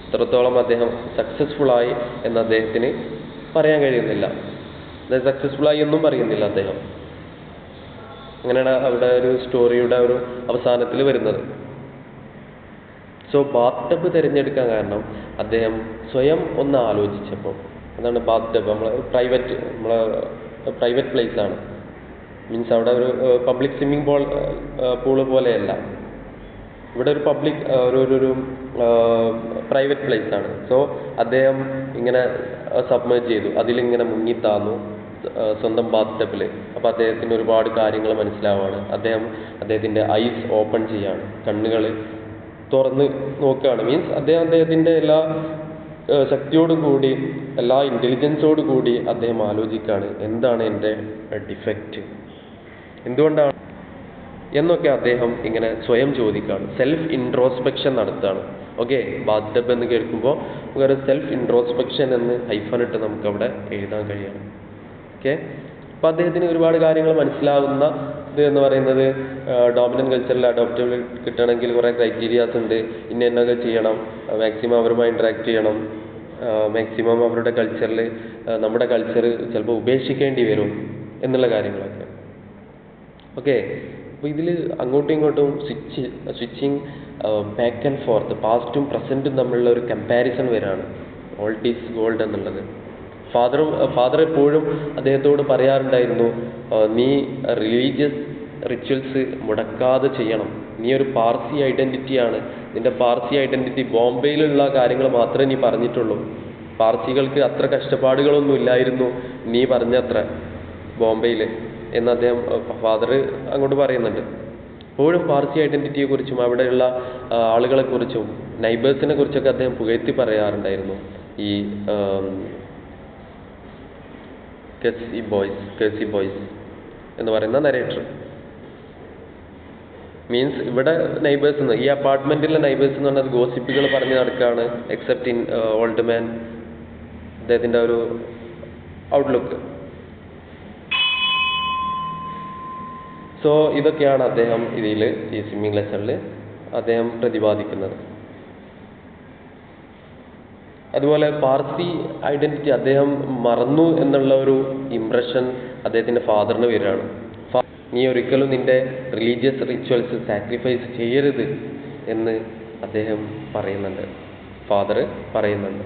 എത്രത്തോളം അദ്ദേഹം സക്സസ്ഫുള്ളായി എന്ന് അദ്ദേഹത്തിന് പറയാൻ കഴിയുന്നില്ല. അതായത് സക്സസ്ഫുള്ളായി എന്നും പറയുന്നില്ല അദ്ദേഹം. അങ്ങനെയാണ് അവിടെ ഒരു സ്റ്റോറിയുടെ ഒരു അവസാനത്തിൽ വരുന്നത്. സോ ബാത്ത് ടബ് തിരഞ്ഞെടുക്കാൻ കാരണം അദ്ദേഹം സ്വയം ഒന്ന് ആലോചിച്ചപ്പോൾ, അതാണ് ബാത്ത് ടബ്. നമ്മളെ പ്രൈവറ്റ് പ്ലേസ് ആണ്, മീൻസ് അവിടെ ഒരു പബ്ലിക് സ്വിമ്മിംഗ് പൂള് പോലെയല്ല, ഇവിടെ ഒരു പബ്ലിക് ഒരു പ്രൈവറ്റ് പ്ലേസ് ആണ്. സോ അദ്ദേഹം ഇങ്ങനെ സബ്മേർജ് ചെയ്തു, അതിലിങ്ങനെ മുങ്ങിത്താന്നു സ്വന്തം ബാത്ത് ടബിൽ. അപ്പോൾ അദ്ദേഹത്തിന് ഒരുപാട് കാര്യങ്ങൾ മനസ്സിലാവുകയാണ്. അദ്ദേഹത്തിൻ്റെ ഐസ് ഓപ്പൺ ചെയ്യാണ്, കണ്ണുകൾ തുറന്ന് നോക്കുകയാണ്. മീൻസ് അദ്ദേഹത്തിൻ്റെ എല്ലാ ശക്തിയോടും കൂടി, എല്ലാ ഇൻ്റലിജൻസോടു കൂടി അദ്ദേഹം ആലോചിക്കുകയാണ്, എന്താണ് എൻ്റെ ഡിഫക്റ്റ്, എന്തുകൊണ്ടാണ് എന്നൊക്കെ അദ്ദേഹം ഇങ്ങനെ സ്വയം ചോദിക്കുകയാണ്. സെൽഫ് ഇൻട്രോസ്പെക്ഷൻ നടത്തുകയാണ്. ഓക്കെ, ബാദ്ദബ് എന്ന് കേൾക്കുമ്പോൾ നമുക്കൊരു സെൽഫ് ഇൻട്രോസ്പെക്ഷൻ എന്ന് ഹൈഫനിട്ട് നമുക്കവിടെ എഴുതാൻ കഴിയണം. ഓക്കെ, അപ്പോൾ അദ്ദേഹത്തിന് ഒരുപാട് കാര്യങ്ങൾ മനസ്സിലാവുന്ന ഇത് എന്ന് പറയുന്നത് ഡോമിനൻ്റ് കൾച്ചറിൽ അഡോപ്റ്റബിൾ കിട്ടണമെങ്കിൽ കുറേ ക്രൈറ്റീരിയാസ് ഉണ്ട്. എന്നൊക്കെ ചെയ്യണം, മാക്സിമം അവരുമായി ഇൻട്രാക്ട് ചെയ്യണം, മാക്സിമം അവരുടെ കൾച്ചറിൽ നമ്മുടെ കൾച്ചർ ചിലപ്പോൾ ഉപേക്ഷിക്കേണ്ടി വരും എന്നുള്ള കാര്യങ്ങളൊക്കെ. ഓക്കെ, അപ്പോൾ ഇതിൽ അങ്ങോട്ടും ഇങ്ങോട്ടും സ്വിച്ചിങ് ബാക്ക് ആൻഡ് ഫോർത്ത്, പാസ്റ്റും പ്രസൻറ്റും തമ്മിലുള്ള ഒരു കമ്പാരിസൺ വരാണ്. ഓൾഡ് ഈസ് ഗോൾഡ് എന്നുള്ളത്. ഫാദർ എപ്പോഴും അദ്ദേഹത്തോട് പറയാറുണ്ടായിരുന്നു, നീ റിലീജിയസ് റിച്വൽസ് മുടക്കാതെ ചെയ്യണം, നീ ഒരു പാർസി ഐഡൻറ്റിറ്റിയാണ്, നിൻ്റെ പാർസി ഐഡൻറ്റിറ്റി ബോംബെയിലുള്ള കാര്യങ്ങൾ മാത്രമേ നീ പറഞ്ഞിട്ടുള്ളൂ, പാർസികൾക്ക് അത്ര കഷ്ടപ്പാടുകളൊന്നും ഇല്ലായിരുന്നു നീ പറഞ്ഞത്ര ബോംബെയിൽ എന്ന് അദ്ദേഹം ഫാദർ അങ്ങോട്ട് പറയുന്നുണ്ട്. എപ്പോഴും പാർസി ഐഡൻറ്റിറ്റിയെക്കുറിച്ചും അവിടെയുള്ള ആളുകളെക്കുറിച്ചും നൈബേഴ്സിനെ കുറിച്ചൊക്കെ അദ്ദേഹം പുകഴ്ത്തി പറയാറുണ്ടായിരുന്നു. ഈ കേസി ബോയ്സ് എന്ന് പറയുന്ന നരേറ്റർ. മീൻസ് ഇവിടെ നൈബേഴ്സ് എന്ന്, ഈ അപ്പാർട്ട്മെൻറ്റിലെ നൈബേഴ്സ് എന്ന് പറഞ്ഞാൽ ഗോസിപ്പുകൾ പറഞ്ഞ് നടക്കുകയാണ്, എക്സെപ്റ്റ് ഇൻ ഓൾഡ് മാൻ, അദ്ദേഹത്തിൻ്റെ ഒരു ഔട്ട്ലുക്ക്. സോ ഇതൊക്കെയാണ് അദ്ദേഹം ഇതിൽ ഈ സ്വിമ്മിംഗ് ലെസണിൽ അദ്ദേഹം പ്രതിപാദിക്കുന്നത്. അതുപോലെ പാർസി ഐഡൻറ്റിറ്റി അദ്ദേഹം മറന്നു എന്നുള്ള ഒരു ഇംപ്രഷൻ അദ്ദേഹത്തിൻ്റെ ഫാദറിന് വരികയാണ്. നീ ഒരിക്കലും നിൻ്റെ റിലീജിയസ് റിച്വൽസ് സാക്രിഫൈസ് ചെയ്യരുത് എന്ന് അദ്ദേഹം പറയുന്നുണ്ട്, ഫാദർ പറയുന്നുണ്ട്.